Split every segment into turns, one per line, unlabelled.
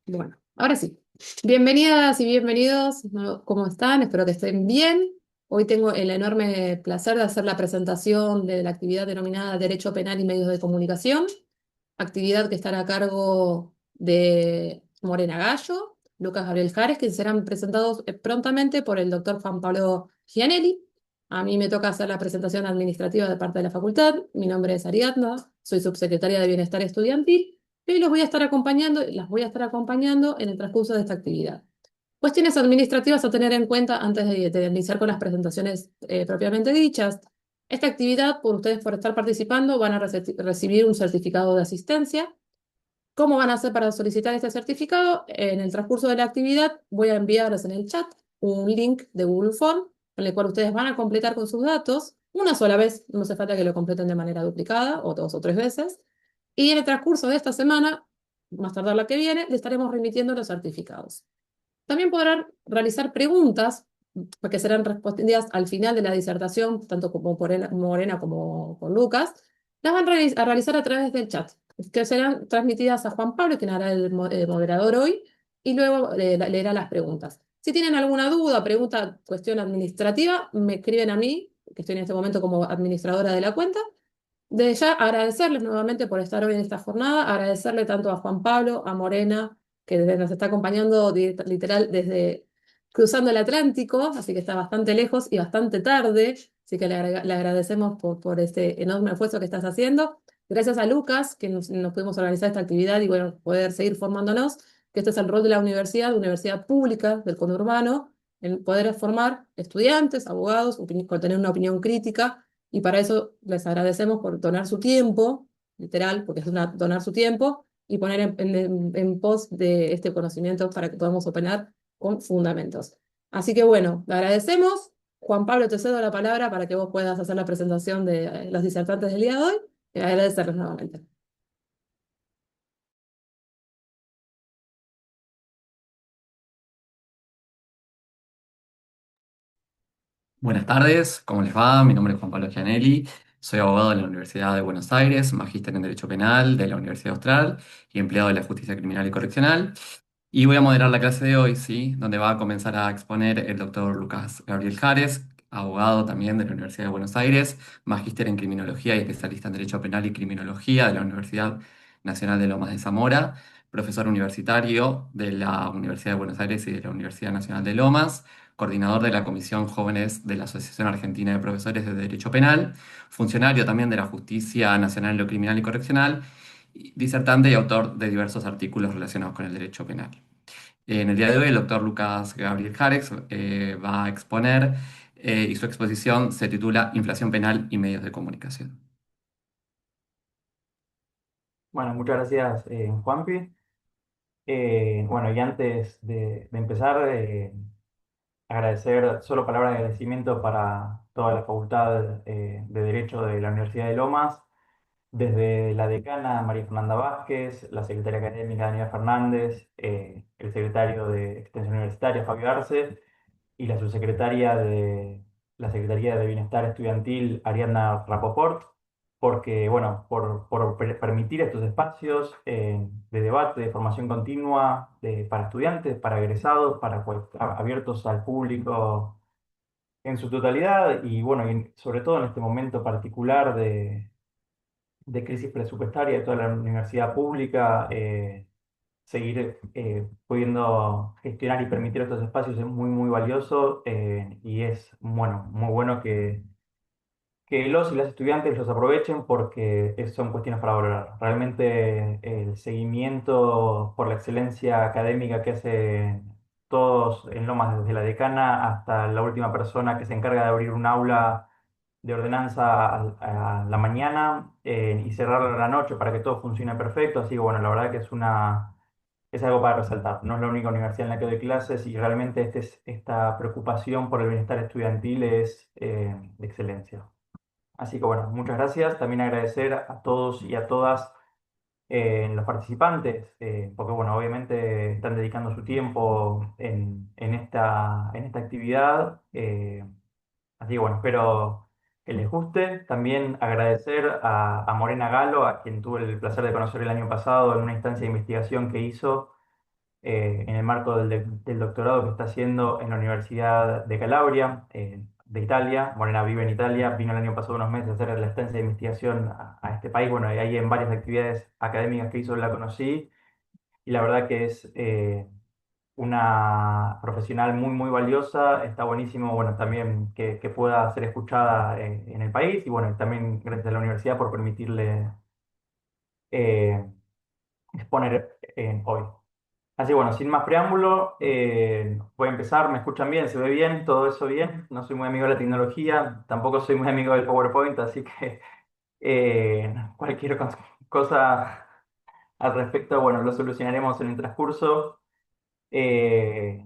Bueno, ahora sí. Bienvenidas y bienvenidos. ¿Cómo están? Espero que estén bien. Hoy tengo el enorme placer de hacer la presentación de la actividad denominada Derecho Penal y Medios de Comunicación, actividad que estará a cargo de Morena Gallo, Lucas Gabriel Jares, que serán presentados prontamente por el doctor Juan Pablo Gianelli. A mí me toca hacer la presentación administrativa de parte de la facultad. Mi nombre es Ariadna, soy subsecretaria de Bienestar Estudiantil y los voy a estar acompañando, las voy a estar acompañando en el transcurso de esta actividad. Cuestiones administrativas a tener en cuenta antes de iniciar con las presentaciones propiamente dichas. Esta actividad, por ustedes por estar participando, van a recibir un certificado de asistencia. ¿Cómo van a hacer para solicitar este certificado? En el transcurso de la actividad voy a enviarles en el chat un link de Google Form en el cual ustedes van a completar con sus datos una sola vez, no hace falta que lo completen de manera duplicada o dos o tres veces. Y en el transcurso de esta semana, más tardar la que viene, le estaremos remitiendo los certificados. También podrán realizar preguntas que serán respondidas al final de la disertación, tanto como por Morena como por Lucas. Las van a realizar a través del chat, que serán transmitidas a Juan Pablo, quien hará el moderador hoy, y luego leerá las preguntas. Si tienen alguna duda, pregunta, cuestión administrativa, me escriben a mí, que estoy en este momento como administradora de la cuenta. De ya agradecerles nuevamente por estar hoy en esta jornada, agradecerle tanto a Juan Pablo, a Morena, que nos está acompañando literal desde cruzando el Atlántico, así que está bastante lejos y bastante tarde, así que le agradecemos por este enorme esfuerzo que estás haciendo. Gracias a Lucas, que nos pudimos organizar esta actividad y bueno, poder seguir formándonos, que este es el rol de la universidad, universidad pública del conurbano, en poder formar estudiantes, abogados, con tener una opinión crítica y para eso les agradecemos por donar su tiempo, literal, porque es donar su tiempo, y poner en pos de este conocimiento para que podamos opinar con fundamentos. Así que bueno, le agradecemos. Juan Pablo, te cedo la palabra para que vos puedas hacer la presentación de los disertantes del día de hoy y agradecerles nuevamente.
Buenas tardes, ¿cómo les va? Mi nombre es Juan Pablo Gianelli, soy abogado de la Universidad de Buenos Aires, magíster en Derecho Penal de la Universidad Austral y empleado de la Justicia Criminal y Correccional. Y voy a moderar la clase de hoy, ¿sí? Donde va a comenzar a exponer el doctor Lucas Gabriel Jares, abogado también de la Universidad de Buenos Aires, magíster en Criminología y especialista en Derecho Penal y Criminología de la Universidad Nacional de Lomas de Zamora, profesor universitario de la Universidad de Buenos Aires y de la Universidad Nacional de Lomas, coordinador de la Comisión Jóvenes de la Asociación Argentina de Profesores de Derecho Penal, funcionario también de la Justicia Nacional en lo Criminal y Correccional, y disertante y autor de diversos artículos relacionados con el derecho penal. En el día de hoy, el doctor Lucas Gabriel Jarex va a exponer y su exposición se titula Inflación penal y medios de comunicación.
Bueno, muchas gracias, Juanpi. Bueno, y antes de empezar, agradecer, solo palabras de agradecimiento para toda la Facultad de Derecho de la Universidad de Lomas, desde la decana María Fernanda Vázquez, la secretaria académica Daniela Fernández, el secretario de Extensión Universitaria Fabio Arce, y la subsecretaria de la Secretaría de Bienestar Estudiantil, Ariadna Rapoport, porque, bueno, por permitir estos espacios de debate, de formación continua para estudiantes, para egresados, abiertos al público en su totalidad y, bueno, y sobre todo en este momento particular de crisis presupuestaria de toda la universidad pública. Seguir pudiendo gestionar y permitir estos espacios es muy, muy valioso, y es, bueno, muy bueno que los y las estudiantes los aprovechen porque son cuestiones para valorar. Realmente el seguimiento por la excelencia académica que hacen todos en Lomas, desde la decana hasta la última persona que se encarga de abrir un aula de ordenanza a la mañana y cerrarla a la noche para que todo funcione perfecto. Así que bueno, la verdad que es algo para resaltar. No es la única universidad en la que doy clases y realmente esta preocupación por el bienestar estudiantil es de excelencia. Así que bueno, muchas gracias. También agradecer a todos y a todas los participantes, porque bueno, obviamente están dedicando su tiempo en esta actividad. Así que bueno, espero que les guste. También agradecer a Morena Galo, a quien tuve el placer de conocer el año pasado en una instancia de investigación que hizo en el marco del doctorado que está haciendo en la Universidad de Calabria, de Italia. Morena vive en Italia, vino el año pasado unos meses a hacer la estancia de investigación a este país. Bueno, y ahí en varias actividades académicas que hizo la conocí y la verdad que es una profesional muy, muy valiosa. Está buenísimo, bueno, también que pueda ser escuchada en el país y bueno, también gracias a la universidad por permitirle eh, exponer hoy. Así bueno, sin más preámbulo, voy a empezar. ¿Me escuchan bien? ¿Se ve bien? ¿Todo eso bien? No soy muy amigo de la tecnología, tampoco soy muy amigo del PowerPoint, así que cualquier cosa al respecto, bueno, lo solucionaremos en el transcurso. Eh,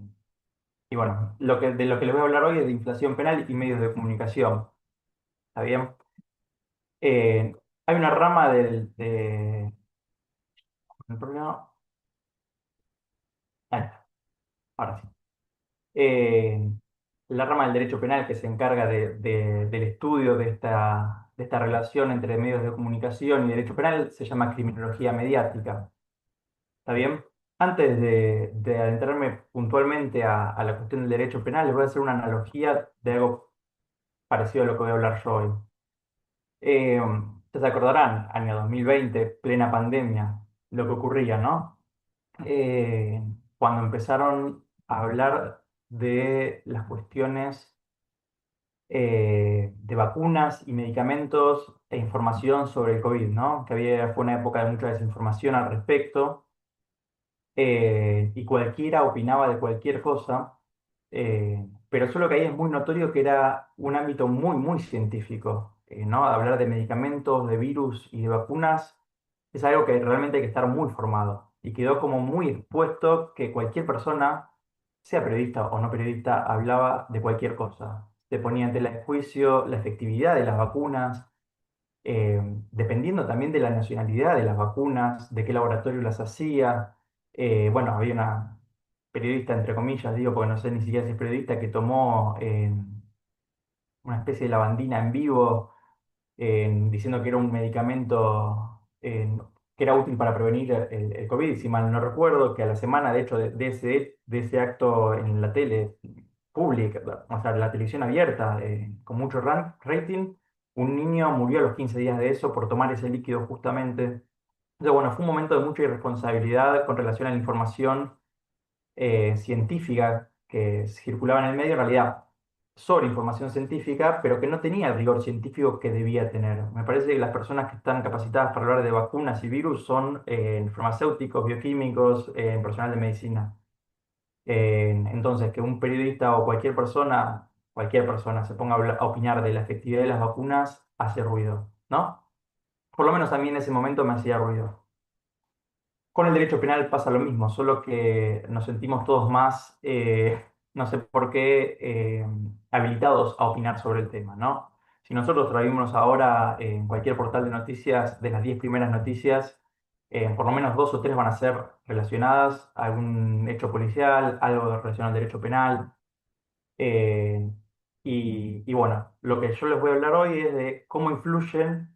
y bueno, de lo que les voy a hablar hoy es de inflación penal y medios de comunicación. ¿Está bien? Eh, Hay una rama el problema- ahí está, ahora sí. eh, la rama del derecho penal que se encarga del estudio de esta relación entre medios de comunicación y derecho penal se llama criminología mediática. ¿Está bien? Antes de adentrarme puntualmente a la cuestión del derecho penal, les voy a hacer una analogía de algo parecido a lo que voy a hablar yo hoy. Ustedes se acordarán, año 2020, plena pandemia, lo que ocurría, ¿no? Cuando empezaron a hablar de las cuestiones de vacunas y medicamentos e información sobre el COVID, ¿no? Fue una época de mucha desinformación al respecto, y cualquiera opinaba de cualquier cosa, pero solo que ahí es muy notorio que era un ámbito muy, muy científico, ¿no? Hablar de medicamentos, de virus y de vacunas es algo que realmente hay que estar muy formado y quedó como muy expuesto que cualquier persona, sea periodista o no periodista, hablaba de cualquier cosa. Se ponía en tela de juicio la efectividad de las vacunas, dependiendo también de la nacionalidad de las vacunas, de qué laboratorio las hacía. Bueno, había una periodista, entre comillas, digo, porque no sé ni siquiera si es periodista, que tomó una especie de lavandina en vivo, diciendo que era un medicamento que era útil para prevenir el COVID, si mal no recuerdo, que a la semana, de hecho, de ese acto en la tele pública, o sea, la televisión abierta, con mucho rating, un niño murió a los 15 días de eso por tomar ese líquido justamente. Entonces, bueno, fue un momento de mucha irresponsabilidad con relación a la información científica que circulaba en el medio, en realidad sobre información científica, pero que no tenía el rigor científico que debía tener. Me parece que las personas que están capacitadas para hablar de vacunas y virus son farmacéuticos, bioquímicos, personal de medicina. Entonces, que un periodista o cualquier persona se ponga a opinar de la efectividad de las vacunas, hace ruido, ¿no? Por lo menos a mí en ese momento me hacía ruido. Con el derecho penal pasa lo mismo, solo que nos sentimos todos más, no sé por qué, habilitados a opinar sobre el tema, ¿no? Si nosotros traímos ahora en cualquier portal de noticias, de las 10 primeras noticias, por lo menos dos o tres van a ser relacionadas a algún hecho policial, algo relacionado al derecho penal. eh, y bueno, lo que yo les voy a hablar hoy es de cómo influyen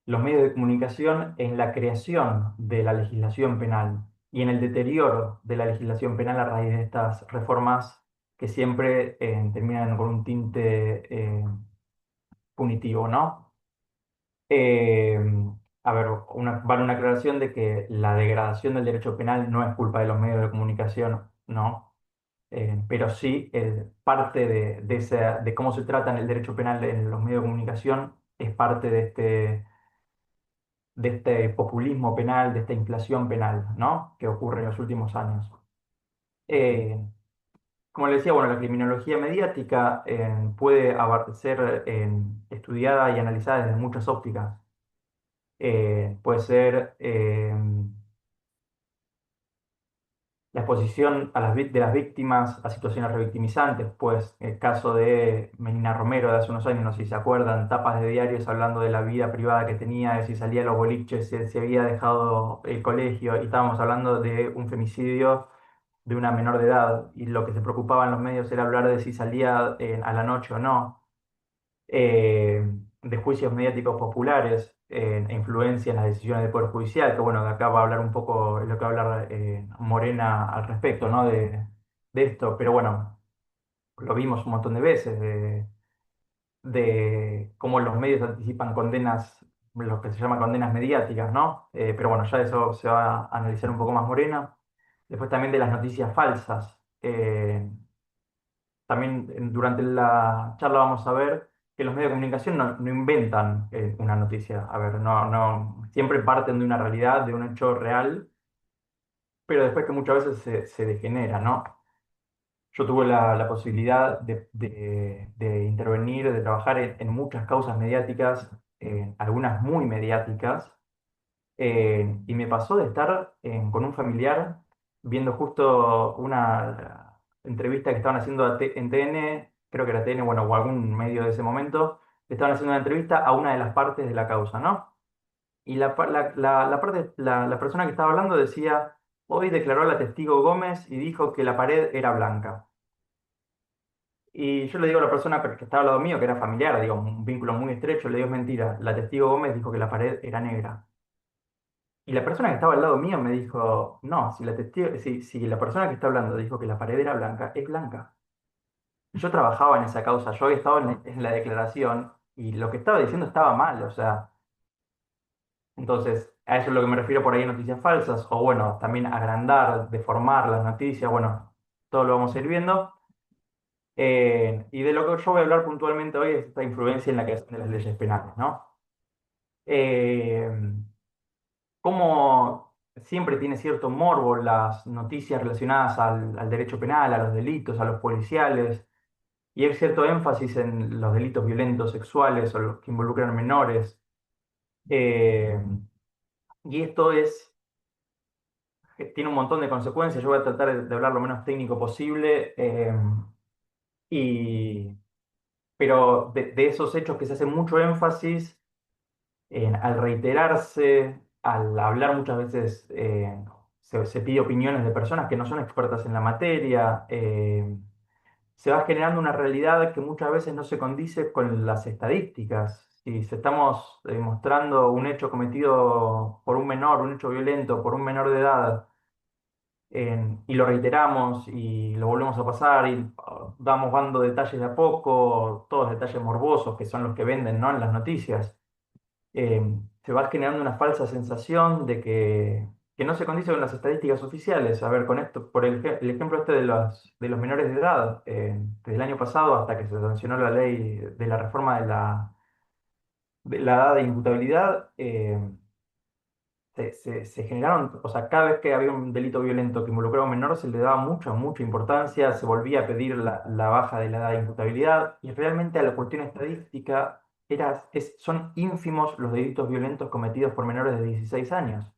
los medios de comunicación en la creación de la legislación penal y en el deterioro de la legislación penal a raíz de estas reformas que siempre terminan con un tinte punitivo, ¿no? Eh, a ver, vale una aclaración de que la degradación del derecho penal no es culpa de los medios de comunicación, ¿no? Pero sí parte de cómo se trata el derecho penal en los medios de comunicación es parte de este populismo penal, de esta inflación penal, ¿no? Que ocurre en los últimos años. Eh, Como le decía, bueno, la criminología mediática puede ser estudiada y analizada desde muchas ópticas. Puede ser la exposición de las víctimas a situaciones revictimizantes, pues el caso de Melina Romero de hace unos años, no sé si se acuerdan, tapas de diarios hablando de la vida privada que tenía, de si salía a los boliches, si había dejado el colegio, y estábamos hablando de un femicidio de una menor de edad, y lo que se preocupaba en los medios era hablar de si salía a la noche o no, de juicios mediáticos populares. e influencia en las decisiones del Poder Judicial, que bueno, de acá va a hablar un poco, es lo que va a hablar Morena al respecto, ¿no? De esto, pero bueno, lo vimos un montón de veces, de cómo los medios anticipan condenas, lo que se llama condenas mediáticas, ¿no? Pero bueno, ya eso se va a analizar un poco más Morena. Después también de las noticias falsas. También durante la charla vamos a ver que los medios de comunicación no inventan una noticia. A ver, siempre parten de una realidad, de un hecho real, pero después que muchas veces se degenera, ¿no? Yo tuve la posibilidad de intervenir, de trabajar en muchas causas mediáticas, algunas muy mediáticas, y me pasó de estar con un familiar viendo justo una entrevista que estaban haciendo en TN, creo que era TN, bueno, o algún medio de ese momento, estaban haciendo una entrevista a una de las partes de la causa, ¿no? Y la persona que estaba hablando decía, hoy declaró la testigo Gómez y dijo que la pared era blanca. Y yo le digo a la persona que estaba al lado mío, que era familiar, digo, un vínculo muy estrecho, le digo, es mentira, la testigo Gómez dijo que la pared era negra. Y la persona que estaba al lado mío me dijo, no, si la persona que está hablando dijo que la pared era blanca, es blanca. Yo trabajaba en esa causa, yo había estado en la declaración y lo que estaba diciendo estaba mal, o sea, entonces a eso es lo que me refiero por ahí en noticias falsas, o bueno, también agrandar, deformar las noticias, bueno, todo lo vamos a ir viendo. Y de lo que yo voy a hablar puntualmente hoy es esta influencia en la creación de las leyes penales, ¿no? Eh, Cómo siempre tiene cierto morbo las noticias relacionadas al derecho penal, a los delitos, a los policiales, y hay cierto énfasis en los delitos violentos sexuales o los que involucran menores. Eh, y esto tiene un montón de consecuencias. Yo voy a tratar de hablar lo menos técnico posible, y, pero de esos hechos que se hace mucho énfasis al reiterarse, al hablar muchas veces, se pide opiniones de personas que no son expertas en la materia, se va generando una realidad que muchas veces no se condice con las estadísticas. Si se estamos mostrando un hecho cometido por un menor, un hecho violento por un menor de edad, y lo reiteramos y lo volvemos a pasar y vamos dando detalles de a poco, todos detalles morbosos que son los que venden, ¿no? En las noticias, eh, se va generando una falsa sensación de que no se condice con las estadísticas oficiales. A ver, con esto, por el ejemplo este de los menores de edad, desde el año pasado hasta que se sancionó la ley de la reforma de la edad de imputabilidad, se generaron, o sea, cada vez que había un delito violento que involucraba a un menor, se le daba mucha importancia, se volvía a pedir la baja de la edad de imputabilidad, y realmente a la cuestión estadística son ínfimos los delitos violentos cometidos por menores de 16 años.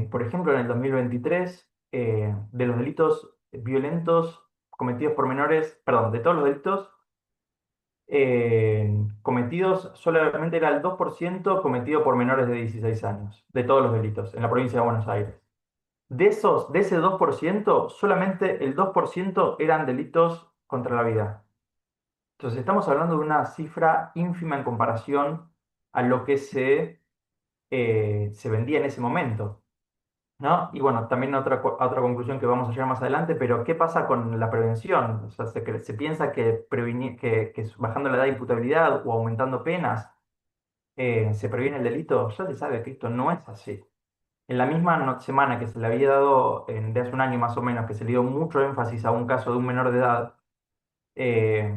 Por ejemplo, en el 2023, de los delitos violentos cometidos por menores, perdón, de todos los delitos cometidos, solamente era el 2% cometido por menores de 16 años, de todos los delitos en la provincia de Buenos Aires. De ese 2% solamente el 2% eran delitos contra la vida. Entonces estamos hablando de una cifra ínfima en comparación a lo que se vendía en ese momento, ¿no? Y bueno, también otra conclusión que vamos a llegar más adelante, pero ¿qué pasa con la prevención? O sea, se piensa que bajando la edad de imputabilidad o aumentando penas se previene el delito. Ya se sabe que esto no es así. En la misma semana que se le había dado, de hace un año más o menos, que se le dio mucho énfasis a un caso de un menor de edad, eh,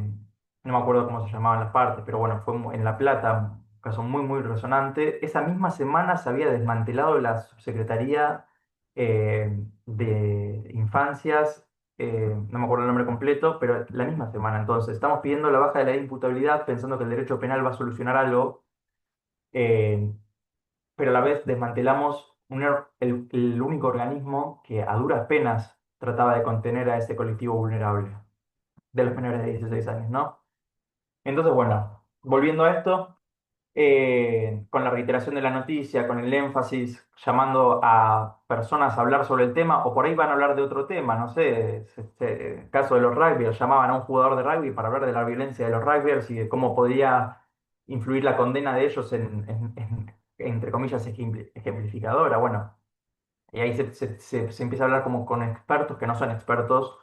no me acuerdo cómo se llamaban las partes, pero bueno, fue en La Plata, un caso muy resonante. Esa misma semana se había desmantelado la subsecretaría de Infancias, no me acuerdo el nombre completo, pero la misma semana. Entonces, estamos pidiendo la baja de la imputabilidad pensando que el derecho penal va a solucionar algo, eh, pero a la vez desmantelamos el único organismo que a duras penas trataba de contener a ese colectivo vulnerable de los menores de 16 años, ¿no? Entonces, bueno, volviendo a esto, con la reiteración de la noticia, con el énfasis, llamando a personas a hablar sobre el tema, o por ahí van a hablar de otro tema, no sé, caso de los rugbyers, llamaban a un jugador de rugby para hablar de la violencia de los rugbyers y de cómo podía influir la condena de ellos entre comillas, ejemplificadora. Bueno, y ahí se empieza a hablar como con expertos que no son expertos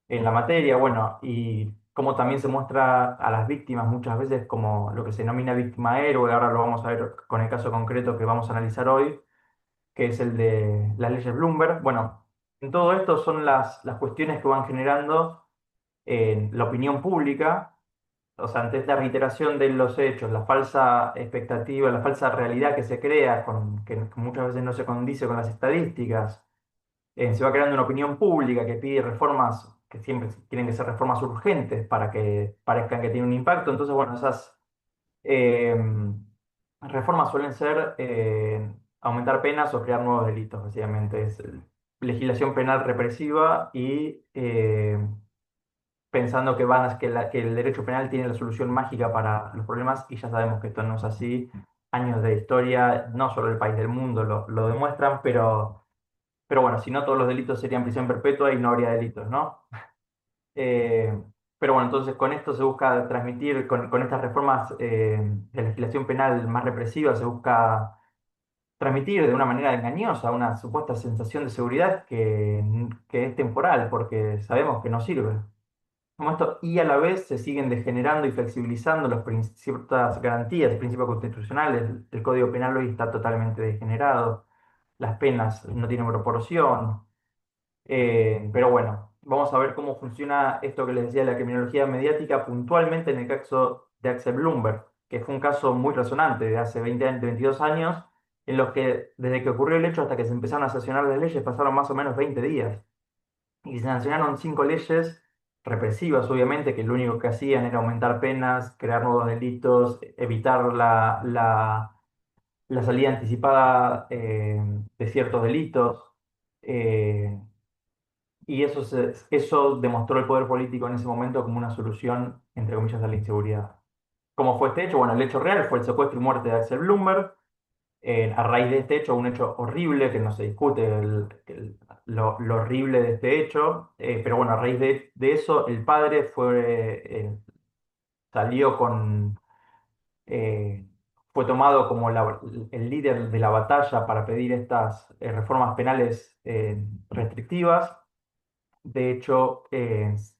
en la materia, bueno, y cómo también se muestra a las víctimas muchas veces como lo que se denomina víctima héroe. Ahora lo vamos a ver con el caso concreto que vamos a analizar hoy, que es el de las leyes Bloomberg. Bueno, en todo esto son las cuestiones que van generando la opinión pública, o sea, ante esta reiteración de los hechos, la falsa expectativa, la falsa realidad que se crea, que muchas veces no se condice con las estadísticas. Se va creando una opinión pública que pide reformas que siempre tienen que ser reformas urgentes para que parezcan que tienen un impacto. Entonces, bueno, esas eh, reformas suelen ser aumentar penas o crear nuevos delitos, básicamente. Es legislación penal represiva y pensando que el derecho penal tiene la solución mágica para los problemas, y ya sabemos que esto no es así. Años de historia, no solo el país del mundo lo demuestran, pero bueno, si no todos los delitos serían prisión perpetua y no habría delitos, ¿no? Eh, pero bueno, entonces con esto se busca transmitir, con estas reformas de legislación penal más represiva, se busca transmitir de una manera engañosa una supuesta sensación de seguridad que es temporal, porque sabemos que no sirve. Como esto, y a la vez se siguen degenerando y flexibilizando ciertas garantías, principios constitucionales. El Código Penal hoy está totalmente degenerado, las penas no tienen proporción. Pero bueno, vamos a ver cómo funciona esto que les decía de la criminología mediática puntualmente en el caso de Axel Bloomberg, que fue un caso muy resonante de hace 20 años, 22 años, en los que desde que ocurrió el hecho hasta que se empezaron a sancionar las leyes pasaron más o menos 20 días. Y se sancionaron 5 leyes represivas, obviamente, que lo único que hacían era aumentar penas, crear nuevos delitos, evitar la salida anticipada de ciertos delitos. eh, y eso demostró el poder político en ese momento como una solución, entre comillas, a la inseguridad. ¿Cómo fue este hecho? Bueno, el hecho real fue el secuestro y muerte de Axel Bloomberg. A raíz de este hecho, un hecho horrible que no se discute lo horrible de este hecho, pero bueno, a raíz de eso, el padre salió eh, fue tomado como el líder de la batalla para pedir estas reformas penales restrictivas. De hecho,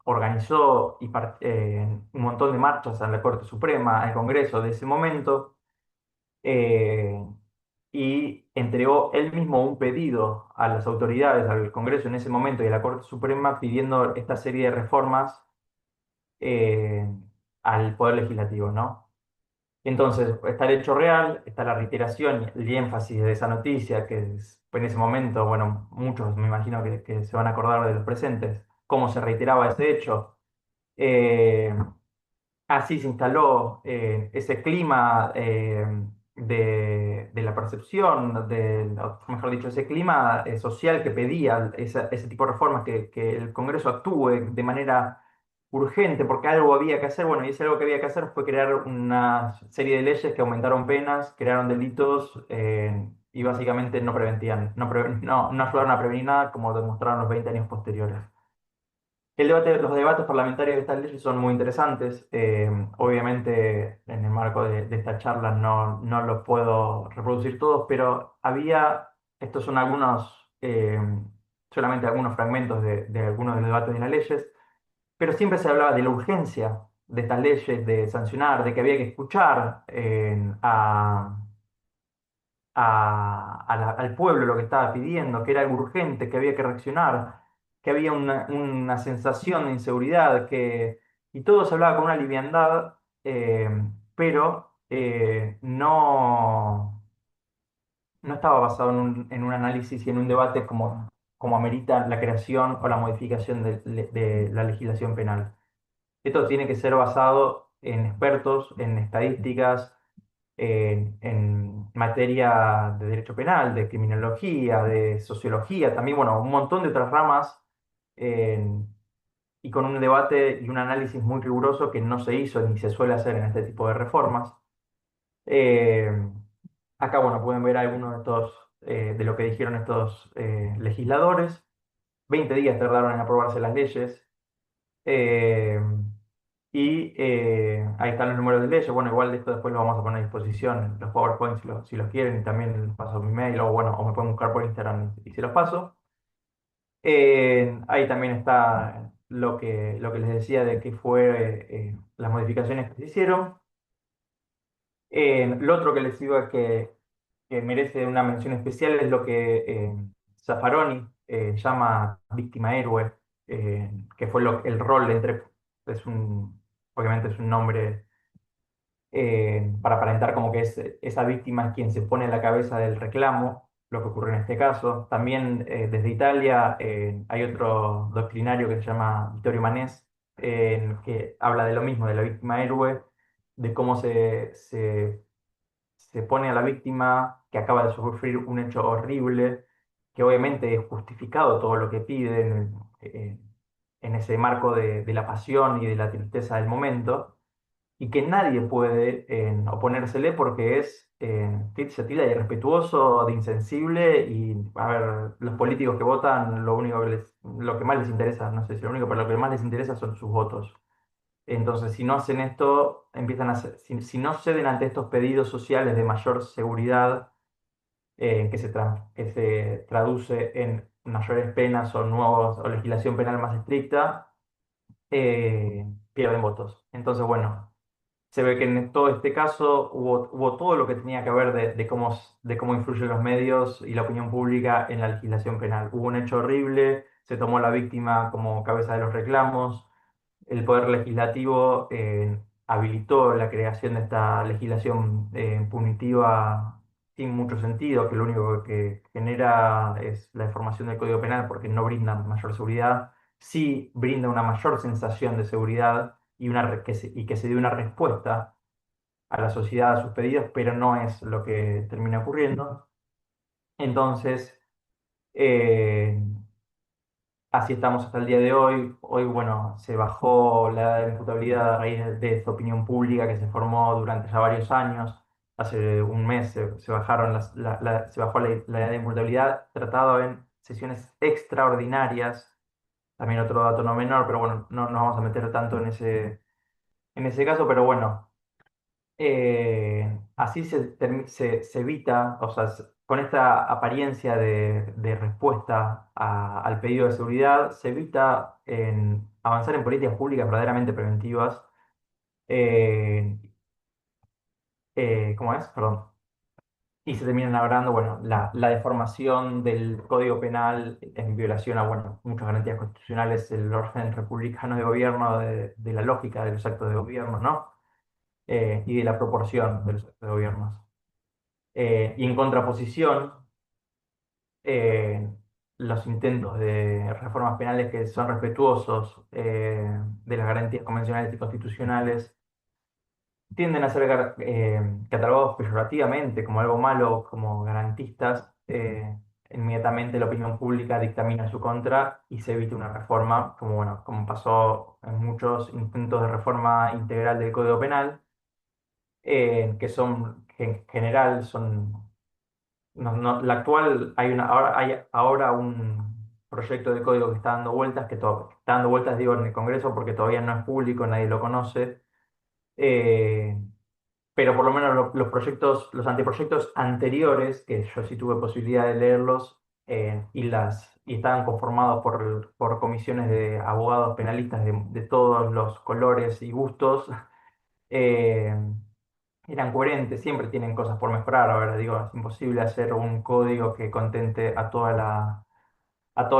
organizó un montón de marchas en la Corte Suprema, al Congreso de ese momento, eh, y entregó él mismo un pedido a las autoridades, al Congreso en ese momento y a la Corte Suprema pidiendo esta serie de reformas eh, al Poder Legislativo, ¿no? Entonces, está el hecho real, está la reiteración y el énfasis de esa noticia, en ese momento, bueno, muchos me imagino que se van a acordar de los presentes, cómo se reiteraba ese hecho. Eh, Así se instaló ese clima de la percepción, o mejor dicho, ese clima social que pedía ese tipo de reformas, que el Congreso actúe de manera urgente, porque algo había que hacer. Bueno, y ese algo que había que hacer fue crear una serie de leyes que aumentaron penas, crearon delitos y básicamente no preventían, no ayudaron a prevenir nada, como demostraron los 20 años posteriores. Los debates parlamentarios de estas leyes son muy interesantes. Obviamente, en el marco de esta charla no los puedo reproducir todos, pero estos son solamente algunos fragmentos de algunos de los debates de las leyes, pero siempre se hablaba de la urgencia de estas leyes, de sancionar, de que había que escuchar al pueblo lo que estaba pidiendo, que era algo urgente, que había que reaccionar, que había una sensación de inseguridad, y todo se hablaba con una liviandad, pero no estaba basado en un análisis y en un debate como amerita la creación o la modificación de la legislación penal. Esto tiene que ser basado en expertos, en estadísticas, en materia de derecho penal, de criminología, de sociología, también, bueno, un montón de otras ramas, eh, y con un debate y un análisis muy riguroso que no se hizo ni se suele hacer en este tipo de reformas. Eh, Acá, bueno, pueden ver algunos de lo que dijeron estos legisladores. 20 días tardaron en aprobarse las leyes. Eh, Y ahí están los números de leyes. Bueno, igual de esto después lo vamos a poner a disposición, los PowerPoint si los quieren, y también les paso mi mail, o bueno, o me pueden buscar por Instagram y se los paso. Ahí también está lo que les decía de qué fue las modificaciones que se hicieron. Lo otro que les digo que merece una mención especial es lo que Zaffaroni llama víctima héroe, que fue el rol entre, es obviamente es un nombre para aparentar como que esa víctima es quien se pone en la cabeza del reclamo, lo que ocurre en este caso. También desde Italia hay otro doctrinario que se llama Vittorio Manés, que habla de lo mismo, de la víctima héroe, de cómo se pone a la víctima que acaba de sufrir un hecho horrible, que obviamente es justificado todo lo que piden en ese marco de la pasión y de la tristeza del momento y que nadie puede oponérsele porque se tilda de irrespetuoso, de insensible y, a ver, los políticos que votan, lo que más les interesa, no sé si lo único, pero lo que más les interesa son sus votos. Entonces, si no hacen esto, si no ceden ante estos pedidos sociales de mayor seguridad, que se traduce en mayores penas o o legislación penal más estricta, pierden votos. Entonces, bueno, se ve que en todo este caso hubo todo lo que tenía que ver de cómo influyen los medios y la opinión pública en la legislación penal. Hubo un hecho horrible, se tomó a la víctima como cabeza de los reclamos, el Poder Legislativo habilitó la creación de esta legislación punitiva sin mucho sentido, que lo único que genera es la deformación del Código Penal porque no brinda mayor seguridad, sí brinda una mayor sensación de seguridad y que se dé una respuesta a la sociedad a sus pedidos, pero no es lo que termina ocurriendo. Entonces, eh, así estamos hasta el día de hoy. Hoy, bueno, se bajó la edad de imputabilidad a raíz de esta opinión pública que se formó durante ya varios años. Hace un mes se bajaron se bajó la edad de imputabilidad tratado en sesiones extraordinarias. También otro dato no menor, pero bueno, no nos vamos a meter tanto en ese caso, pero bueno. Así se evita, o sea, con esta apariencia de respuesta al pedido de seguridad, se evita avanzar en políticas públicas verdaderamente preventivas. eh, ¿Cómo es? Perdón. Y se terminan logrando, bueno, la deformación del Código Penal en violación a, bueno, muchas garantías constitucionales, el orden republicano de gobierno, de la lógica de los actos de gobierno, ¿no? Y de la proporción de los actos de gobierno. Y en contraposición, eh, los intentos de reformas penales que son respetuosos de las garantías convencionales y constitucionales tienden a ser catalogados peyorativamente como algo malo, como garantistas. Inmediatamente la opinión pública dictamina en su contra y se evita una reforma, como, bueno, como pasó en muchos intentos de reforma integral del Código Penal, que en general son la actual, hay ahora un proyecto de código que está dando vueltas, que está dando vueltas, digo, en el Congreso porque todavía no es público, nadie lo conoce, eh, pero por lo menos los anteproyectos anteriores, que yo sí tuve posibilidad de leerlos, y estaban conformados por comisiones de abogados penalistas de todos los colores y gustos, eh, eran coherentes, siempre tienen cosas por mejorar. Ahora digo, es imposible hacer un código que contente a todos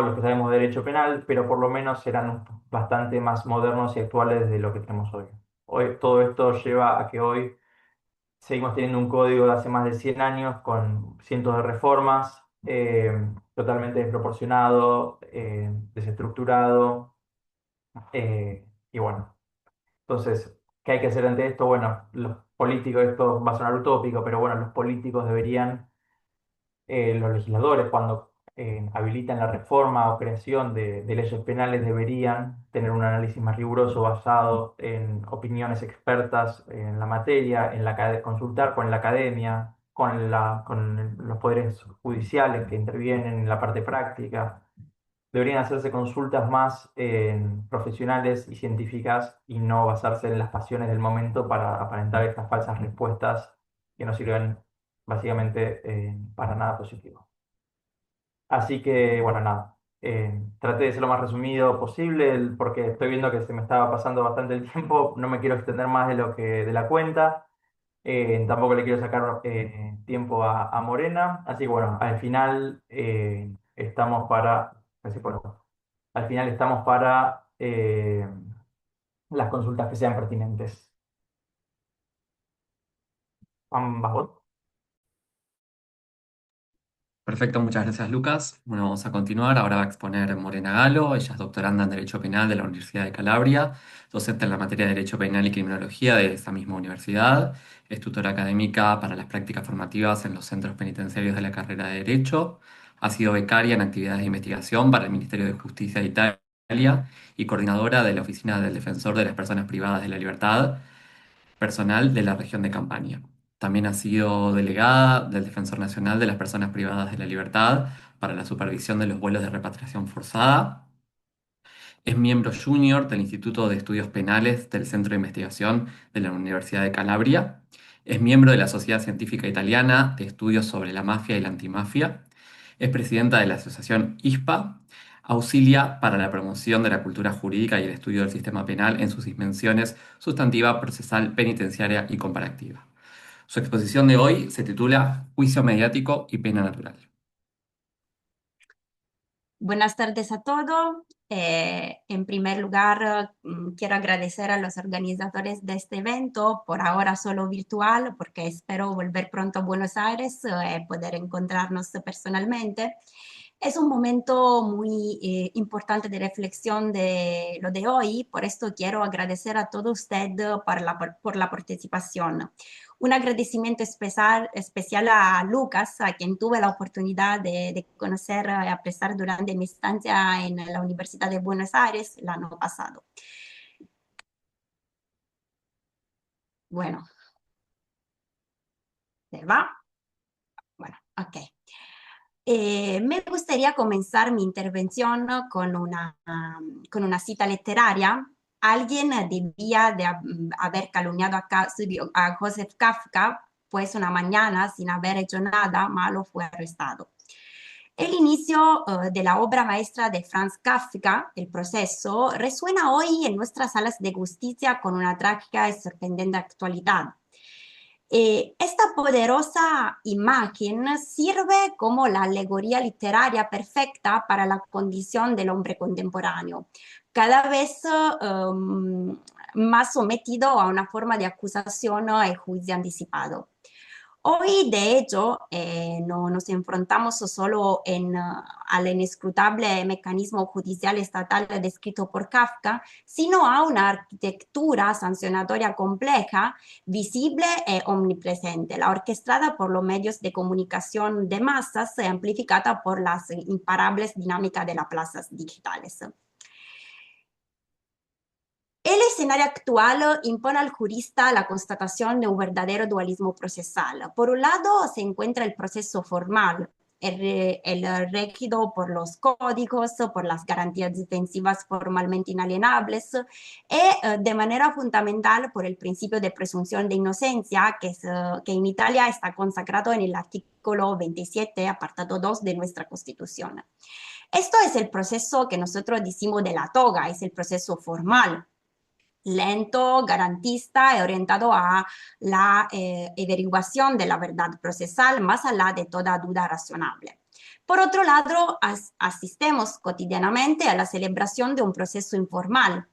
los que sabemos de derecho penal, pero por lo menos eran bastante más modernos y actuales de lo que tenemos hoy. Hoy todo esto lleva a que hoy seguimos teniendo un código de hace más de 100 años con cientos de reformas, totalmente desproporcionado, desestructurado, y bueno. Entonces, ¿qué hay que hacer ante esto? Bueno, los políticos, esto va a sonar utópico, pero bueno, los políticos deberían, los legisladores, cuando habilitan la reforma o creación de leyes penales, deberían tener un análisis más riguroso basado en opiniones expertas en la materia, consultar con la academia, con los poderes judiciales que intervienen en la parte práctica, deberían hacerse consultas más profesionales y científicas y no basarse en las pasiones del momento para aparentar estas falsas respuestas que no sirven básicamente para nada positivo. Así que, bueno, nada. Traté de ser lo más resumido posible porque estoy viendo que se me estaba pasando bastante el tiempo. No me quiero extender más de lo que de la cuenta. Tampoco le quiero sacar tiempo a Morena. Así que, bueno, al final estamos para. Así, bueno, al final estamos para las consultas que sean pertinentes. ¿Vas vos?
Perfecto, muchas gracias Lucas. Bueno, vamos a continuar. Ahora va a exponer Morena Galo. Ella es doctoranda en Derecho Penal de la Universidad de Calabria, docente en la materia de Derecho Penal y Criminología de esa misma universidad. Es tutora académica para las prácticas formativas en los centros penitenciarios de la carrera de Derecho. Ha sido becaria en actividades de investigación para el Ministerio de Justicia de Italia y coordinadora de la Oficina del Defensor de las Personas Privadas de la Libertad personal de la región de Campaña. También ha sido delegada del Defensor Nacional de las Personas Privadas de la Libertad para la supervisión de los vuelos de repatriación forzada. Es miembro junior del Instituto de Estudios Penales del Centro de Investigación de la Universidad de Calabria. Es miembro de la Sociedad Científica Italiana de Estudios sobre la Mafia y la Antimafia. Es presidenta de la Asociación ISPA. Auxilia para la promoción de la cultura jurídica y el estudio del sistema penal en sus dimensiones sustantiva, procesal, penitenciaria y comparativa. Su exposición de hoy se titula Juicio mediático y pena natural.
Buenas tardes a todos. En primer lugar, quiero agradecer a los organizadores de este evento, por ahora solo virtual, porque espero volver pronto a Buenos Aires y poder encontrarnos personalmente. Es un momento muy importante de reflexión de lo de hoy, por esto quiero agradecer a todos ustedes por la participación. Un agradecimiento especial a Lucas, a quien tuve la oportunidad de conocer y apreciar durante mi estancia en la Universidad de Buenos Aires el año pasado. Bueno, ¿se va? Bueno, ok. Me gustaría comenzar mi intervención con una cita literaria. Alguien debía de haber calumniado a Joseph Kafka, pues una mañana, sin haber hecho nada malo, fue arrestado. El inicio de la obra maestra de Franz Kafka, El proceso, resuena hoy en nuestras salas de justicia con una trágica y sorprendente actualidad. Esta poderosa imagen sirve como la alegoría literaria perfecta para la condición del hombre contemporáneo, cada vez más sometido a una forma de acusación y juicio anticipado. Hoy, de hecho, no nos enfrentamos solo al inescrutable mecanismo judicial estatal descrito por Kafka, sino a una arquitectura sancionatoria compleja, visible e omnipresente, la orquestada por los medios de comunicación de masas y amplificada por las imparables dinámicas de las plazas digitales. El escenario actual impone al jurista la constatación de un verdadero dualismo procesal. Por un lado se encuentra el proceso formal, el regido por los códigos, por las garantías defensivas formalmente inalienables y de manera fundamental por el principio de presunción de inocencia que en Italia está consagrado en el artículo 27, apartado 2 de nuestra Constitución. Esto es el proceso que nosotros decimos de la toga, es el proceso formal, lento, garantista y orientado a la averiguación de la verdad procesal más allá de toda duda razonable. Por otro lado, asistimos cotidianamente a la celebración de un proceso informal,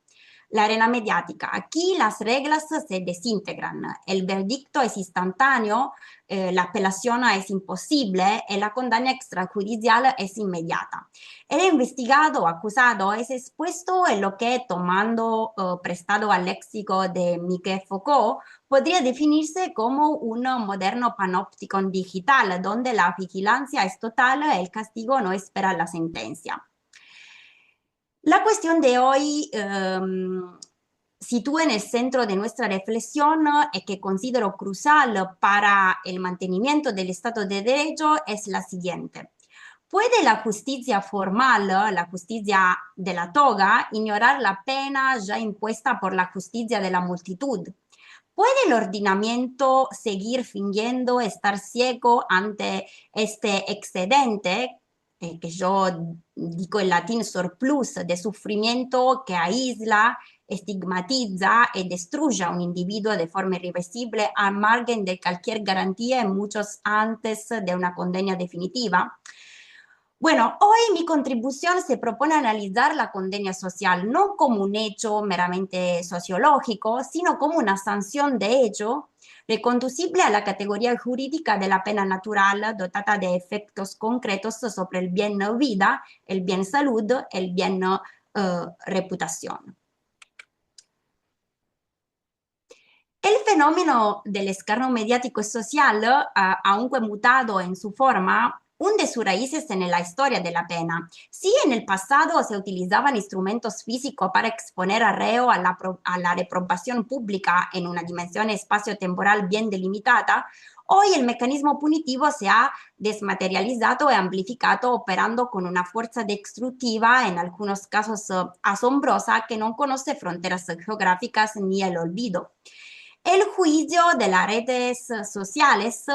la arena mediática. Aquí las reglas se desintegran, el veredicto es instantáneo, la apelación es imposible y la condena extrajudicial es inmediata. El investigado o acusado es expuesto en lo que, tomando prestado al léxico de Michel Foucault, podría definirse como un moderno panóptico digital, donde la vigilancia es total y el castigo no espera la sentencia. La cuestión de hoy sitúa en el centro de nuestra reflexión y que considero crucial para el mantenimiento del Estado de Derecho es la siguiente. ¿Puede la justicia formal, la justicia de la toga, ignorar la pena ya impuesta por la justicia de la multitud? ¿Puede el ordenamiento seguir fingiendo estar ciego ante este excedente, que yo digo en latín surplus, de sufrimiento que aísla, estigmatiza y destruye a un individuo de forma irreversible al margen de cualquier garantía y muchos antes de una condena definitiva? Bueno, hoy mi contribución se propone analizar la condena social no como un hecho meramente sociológico, sino como una sanción de hecho reconducible a la categoría jurídica de la pena natural dotada de efectos concretos sobre el bien vida, el bien salud, el bien reputación. El fenómeno del escarnio mediático y social, aunque mutado en su forma, hunde sus raíces en la historia de la pena. Si en el pasado se utilizaban instrumentos físicos para exponer al reo a la reprobación pública en una dimensión espacio-temporal bien delimitada, hoy el mecanismo punitivo se ha desmaterializado y amplificado, operando con una fuerza destructiva, en algunos casos asombrosa, que no conoce fronteras geográficas ni el olvido. El juicio de las redes sociales,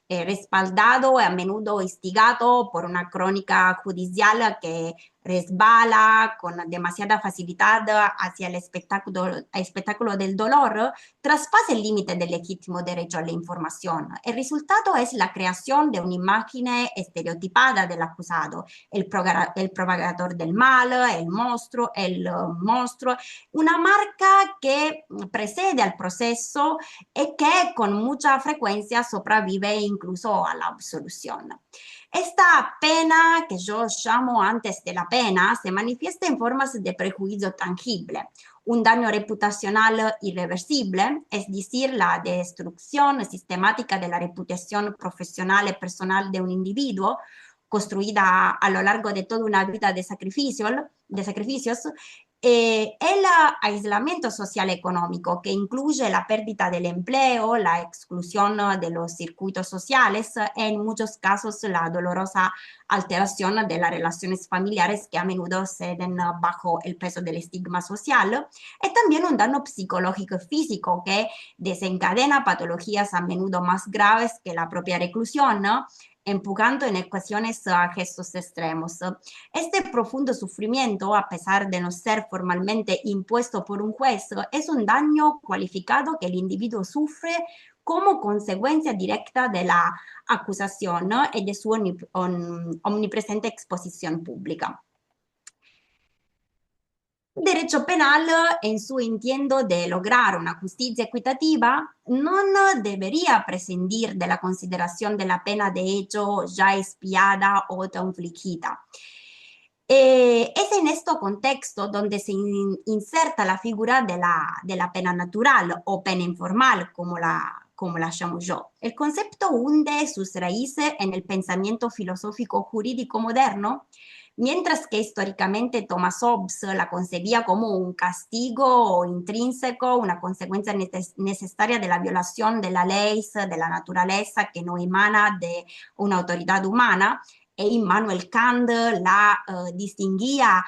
respaldado y a menudo instigado por una crónica judicial que resbala con demasiada facilidad hacia el espectáculo del dolor, traspasa el límite del legítimo derecho a la información. El resultado es la creación de una imagen estereotipada del acusado, el propagador del mal, el monstruo, una marca que precede al proceso y que con mucha frecuencia sobrevive incluso a la absolución. Esta pena, que yo llamo antes de la pena, se manifiesta en formas de prejuicio tangible, un daño reputacional irreversible, es decir, la destrucción sistemática de la reputación profesional y personal de un individuo, construida a lo largo de toda una vida de sacrificios, el aislamiento social económico, que incluye la pérdida del empleo, la exclusión de los circuitos sociales, en muchos casos la dolorosa alteración de las relaciones familiares que a menudo ceden bajo el peso del estigma social, y también un daño psicológico y físico que desencadena patologías a menudo más graves que la propia reclusión, ¿no?, empujando en ocasiones a gestos extremos. Este profundo sufrimiento, a pesar de no ser formalmente impuesto por un juez, es un daño cualificado que el individuo sufre como consecuencia directa de la acusación, ¿no?, y de su omnipresente exposición pública. Derecho penal, en su intento de lograr una justicia equitativa, no debería prescindir de la consideración de la pena de hecho ya expiada o infligida. Es en este contexto donde se inserta la figura de la pena natural o pena informal, como la llamo yo. El concepto hunde sus raíces en el pensamiento filosófico jurídico moderno, mientras que históricamente Thomas Hobbes la concebía como un castigo intrínseco, una consecuencia necesaria de la violación de la ley, de la naturaleza, que no emana de una autoridad humana. E Immanuel Kant la distinguía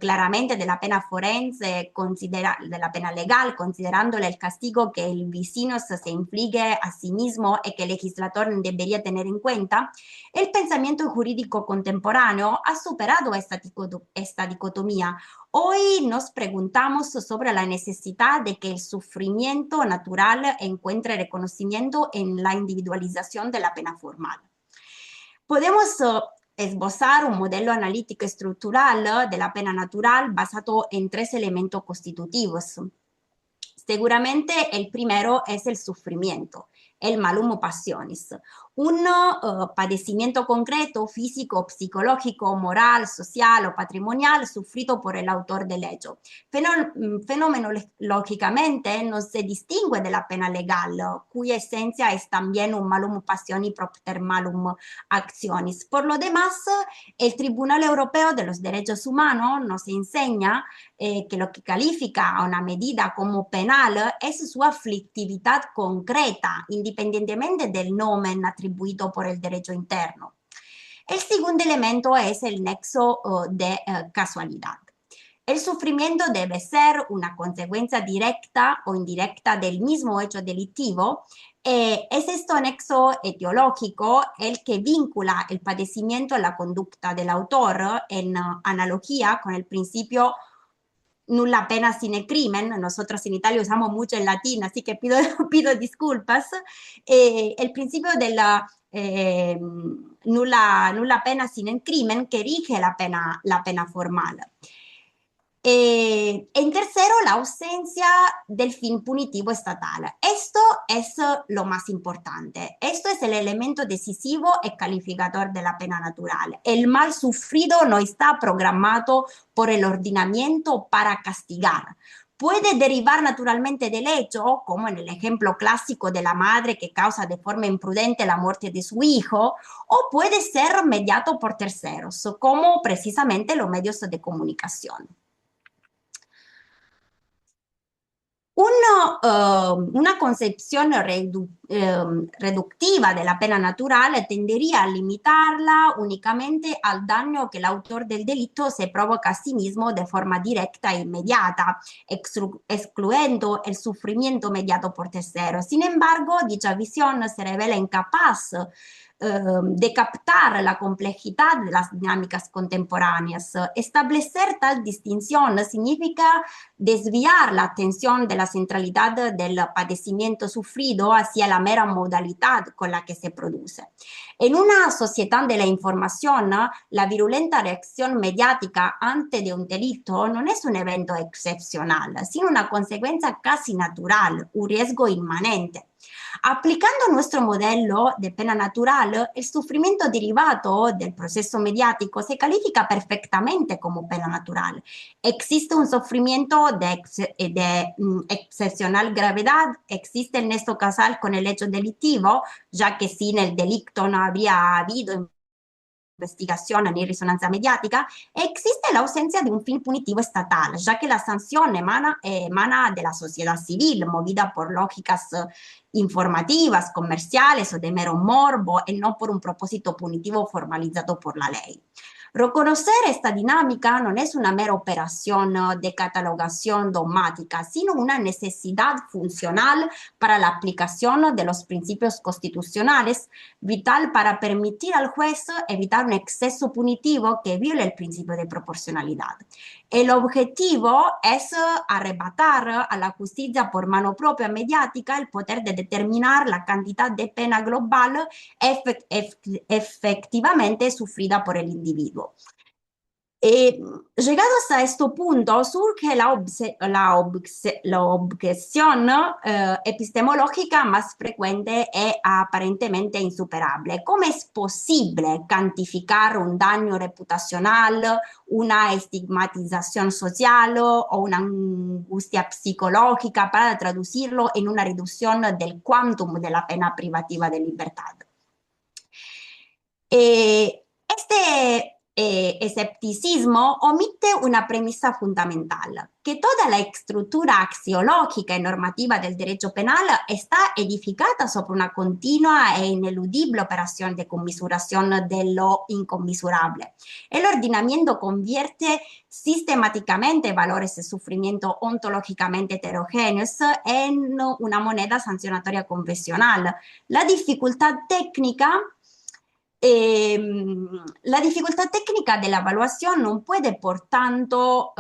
claramente de la pena forense, de la pena legal, considerándola el castigo que el vecino se inflige a sí mismo y que el legislador debería tener en cuenta. El pensamiento jurídico contemporáneo ha superado esta dicotomía. Hoy nos preguntamos sobre la necesidad de que el sufrimiento natural encuentre reconocimiento en la individualización de la pena formal. Podemos esbozar un modelo analítico estructural de la pena natural basado en 3 elementos constitutivos. Seguramente el primero es el sufrimiento, el malum passionis, un padecimiento concreto, físico, psicológico, moral, social o patrimonial sufrido por el autor del hecho. Fenomenológicamente no se distingue de la pena legal, cuya esencia es también un malum passioni propter malum actionis. Por lo demás, el Tribunal Europeo de los Derechos Humanos nos enseña que lo que califica a una medida como penal es su aflictividad concreta, independientemente del nomen atribuito por el derecho interno. El segundo elemento es el nexo de casualidad. El sufrimiento debe ser una consecuencia directa o indirecta del mismo hecho delictivo. Es este nexo etiológico el que vincula el padecimiento a la conducta del autor en analogía con el principio nulla pena sine crimen. Nosotros en Italia usamos mucho el latín, así que pido disculpas. El principio de la nulla pena sine crimen que rige la pena formal. En tercero, la ausencia del fin punitivo estatal. Esto es lo más importante. Esto es el elemento decisivo y calificador de la pena natural. El mal sufrido no está programado por el ordenamiento para castigar. Puede derivar naturalmente del hecho, como en el ejemplo clásico de la madre que causa de forma imprudente la muerte de su hijo, o puede ser mediado por terceros, como precisamente los medios de comunicación. Una concepción reductiva de la pena natural tendería a limitarla únicamente al daño que el autor del delito se provoca a sí mismo de forma directa e inmediata, excluyendo el sufrimiento mediado por terceros. Sin embargo, dicha visión se revela incapaz de captar la complejidad de las dinámicas contemporáneas. Establecer tal distinción significa desviar la atención de la centralidad del padecimiento sufrido hacia la mera modalidad con la que se produce. En una sociedad de la información, la virulenta reacción mediática ante de un delito no es un evento excepcional, sino una consecuencia casi natural, un riesgo inmanente. Applicando nuestro modelo de pena natural, el sufrimiento derivado del proceso mediático se califica perfectamente como pena natural. Existe un sufrimiento de excepcional gravedad, existe el nexo causal con el hecho delictivo, ya que sin el delito no habría habido investigación ni resonancia mediática, existe la ausencia de un fin punitivo estatal, ya que la sanción emana de la sociedad civil, movida por lógicas informativas, comerciales o de mero morbo, y no por un propósito punitivo formalizado por la ley. Reconocer esta dinámica no es una mera operación de catalogación dogmática, sino una necesidad funcional para la aplicación de los principios constitucionales, vital para permitir al juez evitar un exceso punitivo que viole el principio de proporcionalidad. El objetivo es arrebatar a la justicia por mano propia mediática el poder de determinar la cantidad de pena global efectivamente sufrida por el individuo. Llegados a este punto, surge la objeción epistemológica más frecuente y aparentemente insuperable. ¿Cómo es posible cuantificar un daño reputacional, una estigmatización social o una angustia psicológica para traducirlo en una reducción del quantum de la pena privativa de libertad? Este escepticismo omite una premisa fundamental, que toda la estructura axiológica y normativa del derecho penal está edificada sobre una continua e ineludible operación de conmisuración de lo inconmisurable. El ordenamiento convierte sistemáticamente valores de sufrimiento ontológicamente heterogéneos en una moneda sancionatoria convencional. La dificultad técnica de la evaluación no puede, por tanto,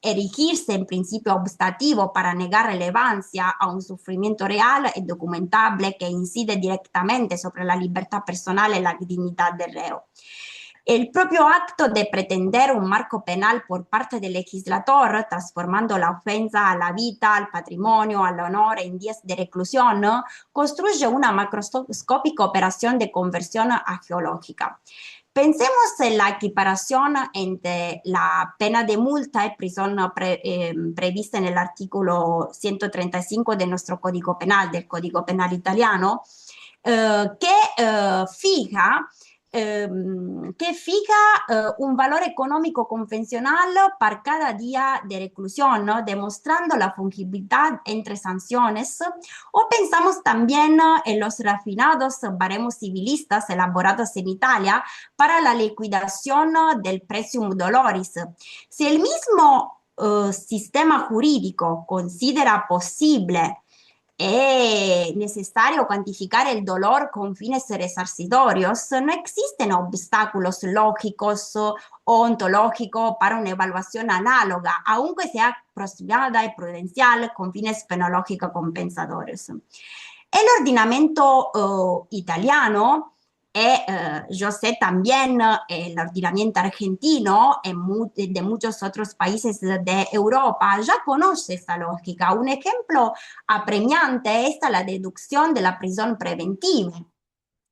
erigirse en principio obstativo para negar relevancia a un sufrimiento real y documentable que incide directamente sobre la libertad personal y la dignidad del reo. El propio acto de pretender un marco penal por parte del legislador, transformando la ofensa a la vida, al patrimonio, al honor en días de reclusión, construye una macroscópica operación de conversión agiológica. Pensemos en la equiparación entre la pena de multa y prisión prevista en el artículo 135 de nuestro Código Penal, del Código Penal italiano, que fija que fija un valor económico convencional para cada día de reclusión, ¿no? Demostrando la fungibilidad entre sanciones. O pensamos también en los refinados baremos civilistas elaborados en Italia para la liquidación del precium doloris. Si el mismo sistema jurídico considera posible è necessario cuantificare el dolor con fines resarcitorios, no existen obstáculos lógicos o ontológicos para una evaluación análoga, aunque sea aproximada y prudencial con fines penologicos compensadores. El ordenamiento italiano yo sé también el ordenamiento argentino de muchos otros países de Europa ya conoce esta lógica. Un ejemplo apremiante es la deducción de la prisión preventiva,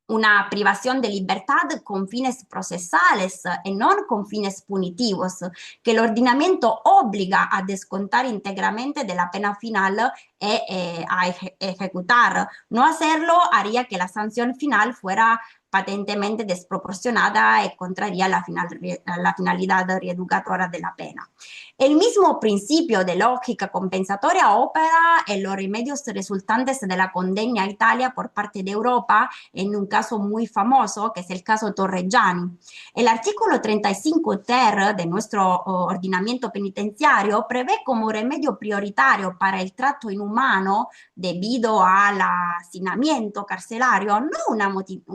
una privación de libertad con fines procesales y no con fines punitivos, que el ordenamiento obliga a descontar íntegramente de la pena final y a ejecutar. No hacerlo haría que la sanción final fuera patentemente desproporcionada y contraría la finalidad reeducatora de la pena. El mismo principio de lógica compensatoria opera en los remedios resultantes de la condena a Italia por parte de Europa en un caso muy famoso, que es el caso Torreggiani. El artículo 35 ter de nuestro ordenamiento penitenciario prevé como remedio prioritario para el trato inhumano debido al hacinamiento carcelario no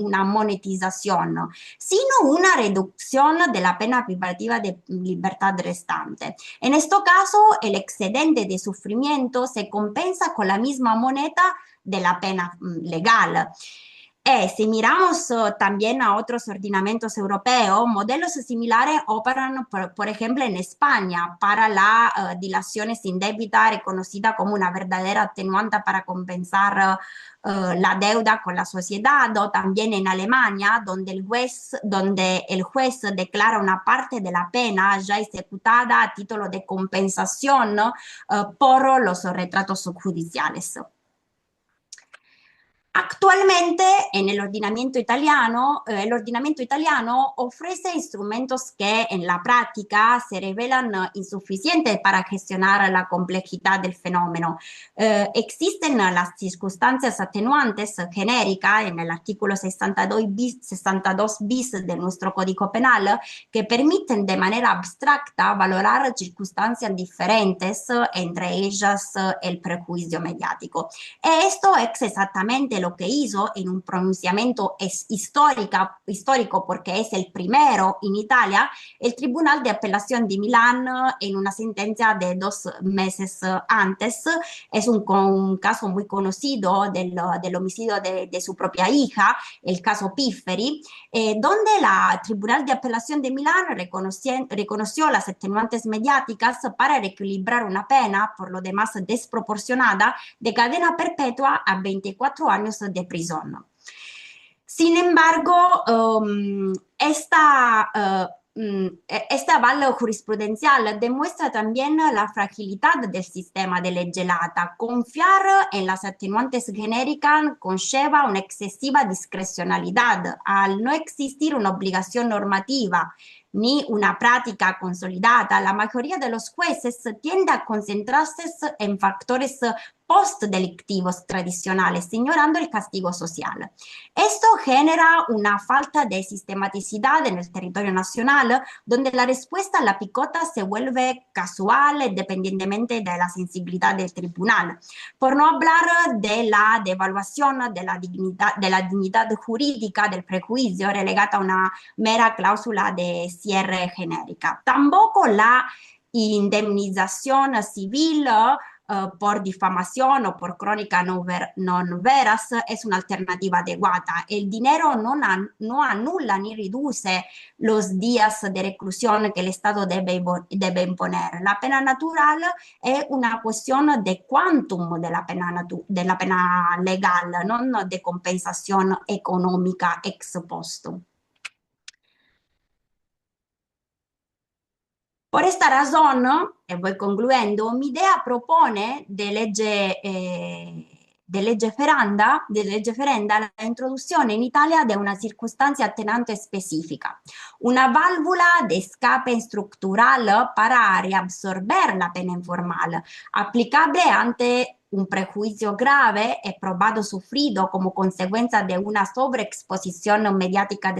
una monetización, sino una reducción de la pena privativa de libertad restante. En este caso, el excedente de sufrimiento se compensa con la misma moneda de la pena legal. Si miramos también a otros ordenamientos europeos, modelos similares operan, por ejemplo, en España para la dilación indebita reconocida como una verdadera atenuante para compensar la deuda con la sociedad, o también en Alemania, donde el juez declara una parte de la pena ya ejecutada a título de compensación por los retratos judiciales. Actualmente en el ordinamiento italiano ofrece instrumentos que en la práctica se revelan insuficientes para gestionar la complejidad del fenómeno. Existen las circunstancias atenuantes genéricas en el artículo 62 bis de nuestro Código Penal que permiten de manera abstracta valorar circunstancias diferentes, entre ellas el prejuicio mediático. Esto es exactamente lo que hizo en un pronunciamiento histórico, porque es el primero en Italia, el Tribunal de Apelación de Milán en una sentencia de 2 meses antes. Es un caso muy conocido del homicidio de su propia hija, el caso Pifferi, donde la Tribunal de Apelación de Milán reconoció las atenuantes mediáticas para reequilibrar una pena, por lo demás desproporcionada, de cadena perpetua a 24 años de prisión. Sin embargo, este aval jurisprudencial demuestra también la fragilidad del sistema de legge lata. Confiar en las atenuantes genéricas conlleva una excesiva discrecionalidad. Al no existir una obligación normativa ni una práctica consolidada, la mayoría de los jueces tiende a concentrarse en factores postdelictivos tradicionales, ignorando el castigo social. Esto genera una falta de sistematicidad en el territorio nacional, donde la respuesta a la picota se vuelve casual dependientemente de la sensibilidad del tribunal. Por no hablar de la devaluación de la dignidad jurídica del prejuicio relegada a una mera cláusula de cierre genérica. Tampoco la indemnización civil por difamación o por crónica non veras es una alternativa adecuada. El dinero no anula ni reduce los días de reclusión que el Estado debe imponer. La pena natural es una cuestión de quantum de la pena legal, no de compensación económica ex post. Por esta razón, y voy concluyendo, mi idea propone de de legge ferenda la introduzione in Italia di una circostanza attenuante specifica, una válvula de escape estructural para reabsorber la pena informal, aplicable ante un prejuicio grave y probado sufrido como consecuencia de una sobreexposición mediática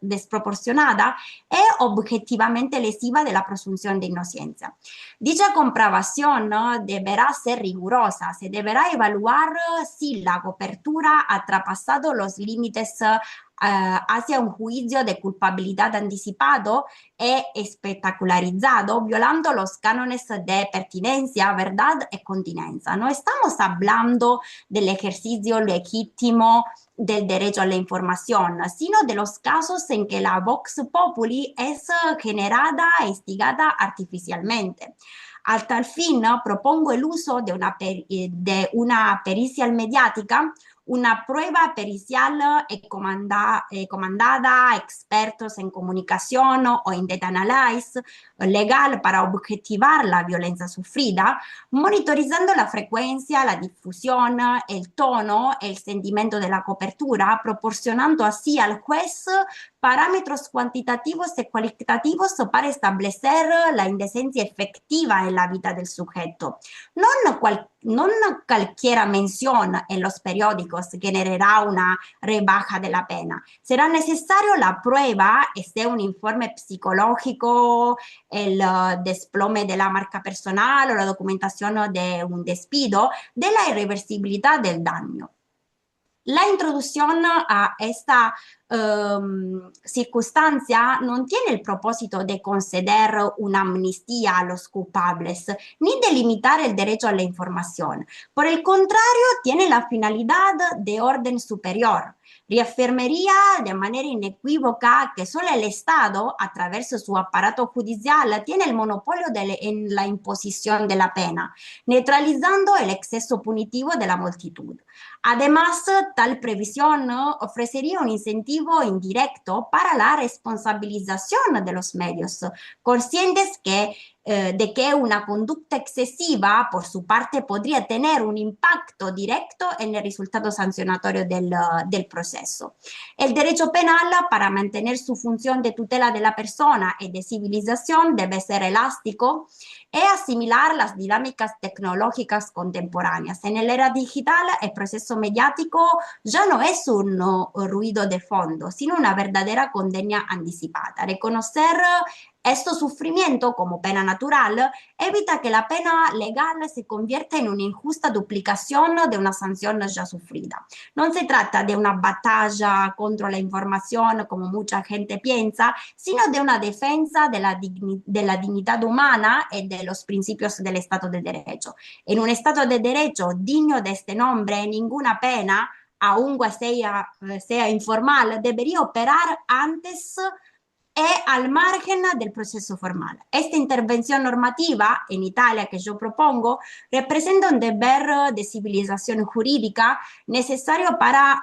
desproporcionada e objetivamente lesiva de la presunción de inocencia. Dicha comprobación, ¿no?, deberá ser rigurosa, se deberá evaluar si la copertura ha traspasado los límites hacia un juicio de culpabilidad anticipado e espectacularizado, violando los cánones de pertinencia, verdad y continencia. No estamos hablando del ejercicio legítimo del derecho a la información, sino de los casos en que la vox populi es generada e instigada artificialmente. A tal fin, ¿no?, propongo el uso de una pericial mediática, una prueba pericial comandada a expertos en comunicación o en data analysis legal para objetivar la violencia sufrida, monitorizando la frecuencia, la difusión, el tono, el sentimiento de la cobertura, proporcionando así al juez parámetros cuantitativos y cualitativos para establecer la indecencia efectiva en la vida del sujeto. Non cualquiera mención en los periódicos generará una rebaja de la pena. Será necesario la prueba, este un informe psicológico, el desplome de la marca personal o la documentación de un despido, de la irreversibilidad del daño. La introducción a esta circunstancia no tiene el propósito de conceder una amnistía a los culpables ni de limitar el derecho a la información. Por el contrario, tiene la finalidad de orden superior. Reafirmaría de manera inequívoca que solo el Estado, a través de su aparato judicial, tiene el monopolio en la imposición de la pena, neutralizando el exceso punitivo de la multitud. Además, tal previsión, ¿no?, ofrecería un incentivo indirecto para la responsabilización de los medios, conscientes de que una conducta excesiva, por su parte, podría tener un impacto directo en el resultado sancionatorio del proceso. El derecho penal, para mantener su función de tutela de la persona y de civilización, debe ser elástico y asimilar las dinámicas tecnológicas contemporáneas. En la era digital, el proceso mediático ya no es un ruido de fondo, sino una verdadera condena anticipada. Reconocer este sufrimiento como pena natural evita que la pena legal se convierta en una injusta duplicación de una sanción ya sufrida. No se trata de una batalla contra la información, como mucha gente piensa, sino de una defensa de la dignidad humana y de los principios del Estado de Derecho. En un Estado de Derecho digno de este nombre, ninguna pena, aunque sea informal, debería operar antes e al margen del proceso formal. Esta intervención normativa en Italia que yo propongo representa un deber de civilización jurídica necesario para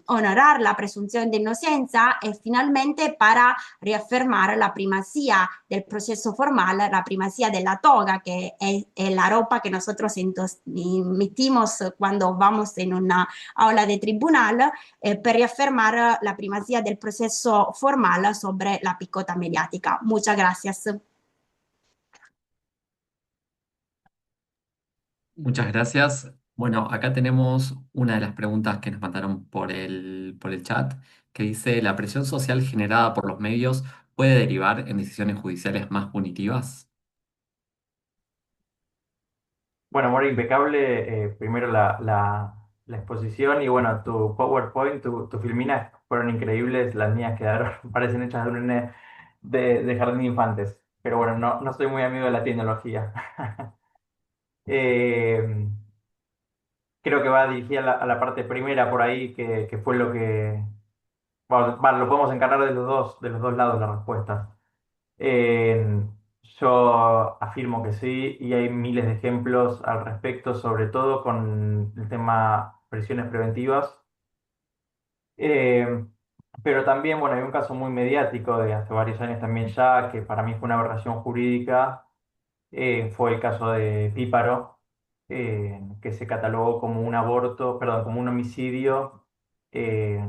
honorar la presunción de inocencia y finalmente para reafirmar la primacía del proceso formal, la primacía de la toga, que es la ropa que nosotros emitimos cuando vamos en una aula de tribunal, per reafirmar la primacía del proceso formal sobre la picota mediática. Muchas gracias.
Muchas gracias. Bueno, acá tenemos una de las preguntas que nos mandaron por el chat, que dice, ¿la presión social generada por los medios puede derivar en decisiones judiciales más punitivas?
Bueno, Mori, impecable. Primero la exposición y bueno, tu PowerPoint, tu filmina fueron increíbles. Las mías quedaron, parecen hechas de un nene de jardín de infantes. Pero bueno, no soy muy amigo de la tecnología. Eh, Creo que va dirigida a la parte primera por ahí, que fue lo que... Bueno, lo podemos encargar de los dos lados las respuestas. Eh, yo afirmo que sí, y hay miles de ejemplos al respecto, sobre todo con el tema prisiones preventivas. Eh, pero también, bueno, hay un caso muy mediático de hace varios años también ya, que para mí fue una aberración jurídica, fue el caso de Píparo, que se catalogó como un aborto, perdón, como un homicidio eh,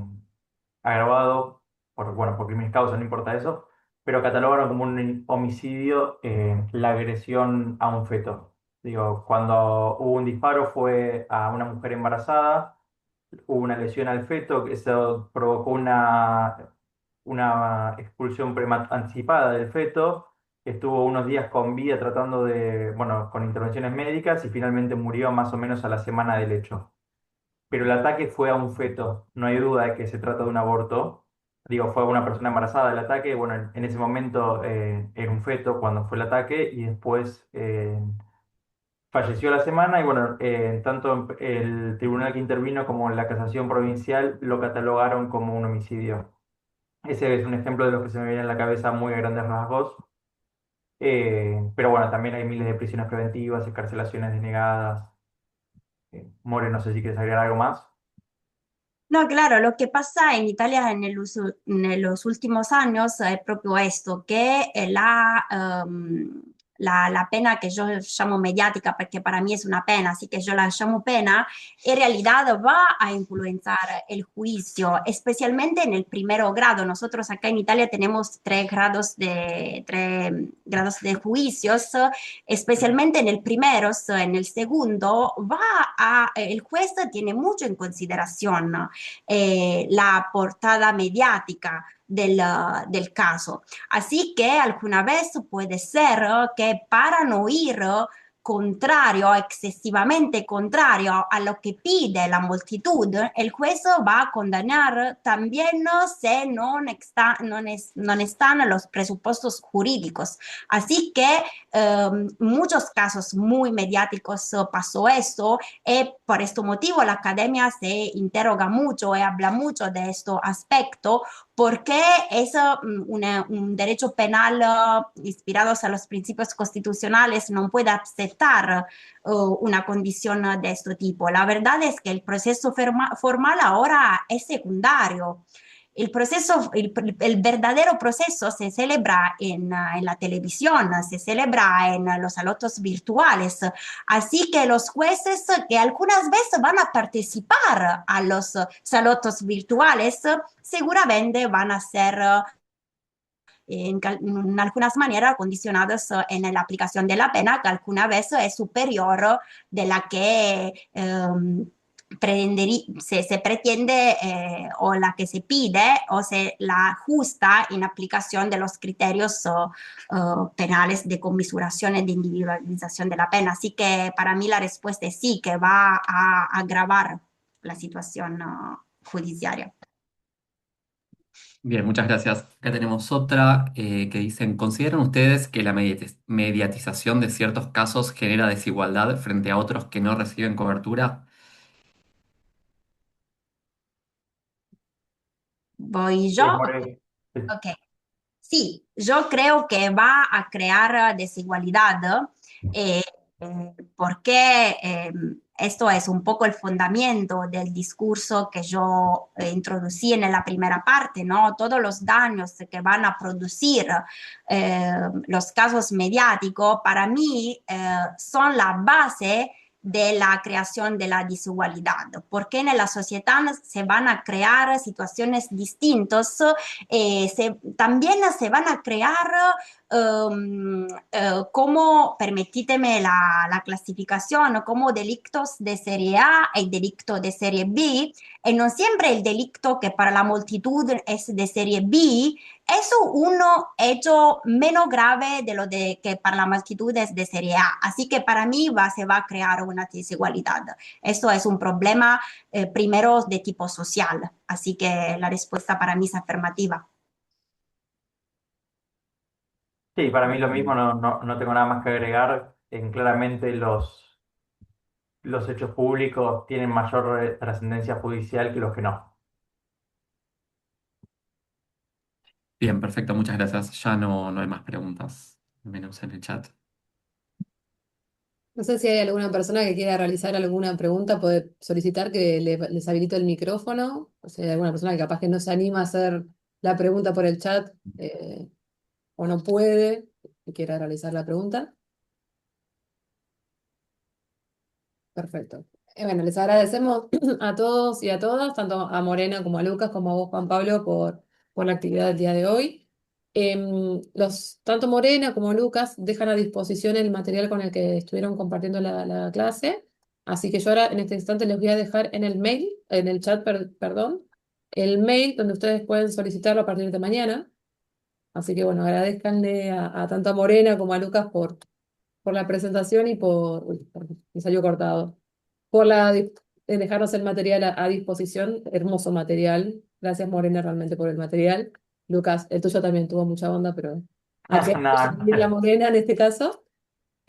agravado bueno, por crímenes causa, no importa eso, pero catalogaron como un homicidio la agresión a un feto. Digo, cuando hubo un disparo fue a una mujer embarazada, hubo una lesión al feto, que eso provocó una expulsión anticipada del feto, que estuvo unos días con vida tratando bueno, con intervenciones médicas y finalmente murió más o menos a la semana del hecho. Pero el ataque fue a un feto, no hay duda de que se trata de un aborto. Digo, fue a una persona embarazada el ataque, bueno, en ese momento era un feto cuando fue el ataque y después falleció a la semana y bueno, tanto el tribunal que intervino como la casación provincial lo catalogaron como un homicidio. Ese es un ejemplo de lo que se me viene en la cabeza muy a grandes rasgos. Pero bueno, también hay miles de prisiones preventivas, excarcelaciones denegadas. More, no sé si quieres agregar algo más.
No, claro, lo que pasa en Italia en los últimos años es proprio esto, que la pena que yo llamo mediática, porque para mí es una pena, así que yo la llamo pena, en realidad va a influenciar el juicio, especialmente en el primer grado. Nosotros acá en Italia tenemos tres grados de juicios, especialmente en el primero, en el segundo, el juez tiene mucho en consideración, ¿no? La portada mediática del caso. Así que alguna vez puede ser que para no ir contrario, excesivamente contrario a lo que pide la multitud, el juez va a condenar también si no están los presupuestos jurídicos. Así que muchos casos muy mediáticos pasó eso y por este motivo la academia se interroga mucho y habla mucho de este aspecto porque es un derecho penal inspirado a los principios constitucionales, no puede aceptar una condición de este tipo. La verdad es que el proceso formal ahora es secundario. El verdadero proceso se celebra en la televisión, se celebra en los salotos virtuales. Así que los jueces que algunas veces van a participar a los salotos virtuales, seguramente van a ser en algunas maneras condicionados en la aplicación de la pena, que alguna vez es superior de la que se pretende o la que se pide o se la ajusta en aplicación de los criterios penales de conmisuración y de individualización de la pena. Así que para mí la respuesta es sí, que va a agravar la situación judiciaria.
Bien, muchas gracias. Acá tenemos otra que dicen, ¿consideran ustedes que la mediatización de ciertos casos genera desigualdad frente a otros que no reciben cobertura?
¿Voy
Sí,
yo?
More.
Ok. Sí, yo creo que va a crear desigualdad eh, porque esto es un poco el fundamento del discurso que yo introducí en la primera parte, ¿no? Todos los daños que van a producir los casos mediáticos para mí son la base de la creación de la desigualdad, porque en la sociedad se van a crear situaciones distintas también se van a crear como, permitíteme la clasificación, como delitos de serie A y delito de serie B, y no siempre el delito que para la multitud es de serie B, es un hecho menos grave de lo que para la multitud es de serie A. Así que para mí se va a crear una desigualdad. Esto es un problema primero de tipo social. Así que la respuesta para mí es afirmativa.
Sí, para mí lo mismo, no tengo nada más que agregar. Claramente los hechos públicos tienen mayor trascendencia judicial que los que no.
Bien, perfecto, muchas gracias. Ya no hay más preguntas, menos en el chat.
No sé si hay alguna persona que quiera realizar alguna pregunta, puede solicitar que les habilite el micrófono. O sea, hay alguna persona que capaz que no se anima a hacer la pregunta por el chat o no puede y quiera realizar la pregunta. Perfecto. Bueno, les agradecemos a todos y a todas, tanto a Morena como a Lucas, como a vos, Juan Pablo, por la actividad del día de hoy. Tanto Morena como Lucas dejan a disposición el material con el que estuvieron compartiendo la clase, así que yo ahora en este instante les voy a dejar en el mail, en el chat, perdón, el mail donde ustedes pueden solicitarlo a partir de mañana. Así que bueno, agradezcanle a tanto a Morena como a Lucas por la presentación y uy, perdón, me salió cortado, por dejarnos el material a disposición, hermoso material. Gracias Morena realmente por el material. Lucas, el tuyo también tuvo mucha onda, pero aquí hay que
Nada,
seguir la Morena en este caso.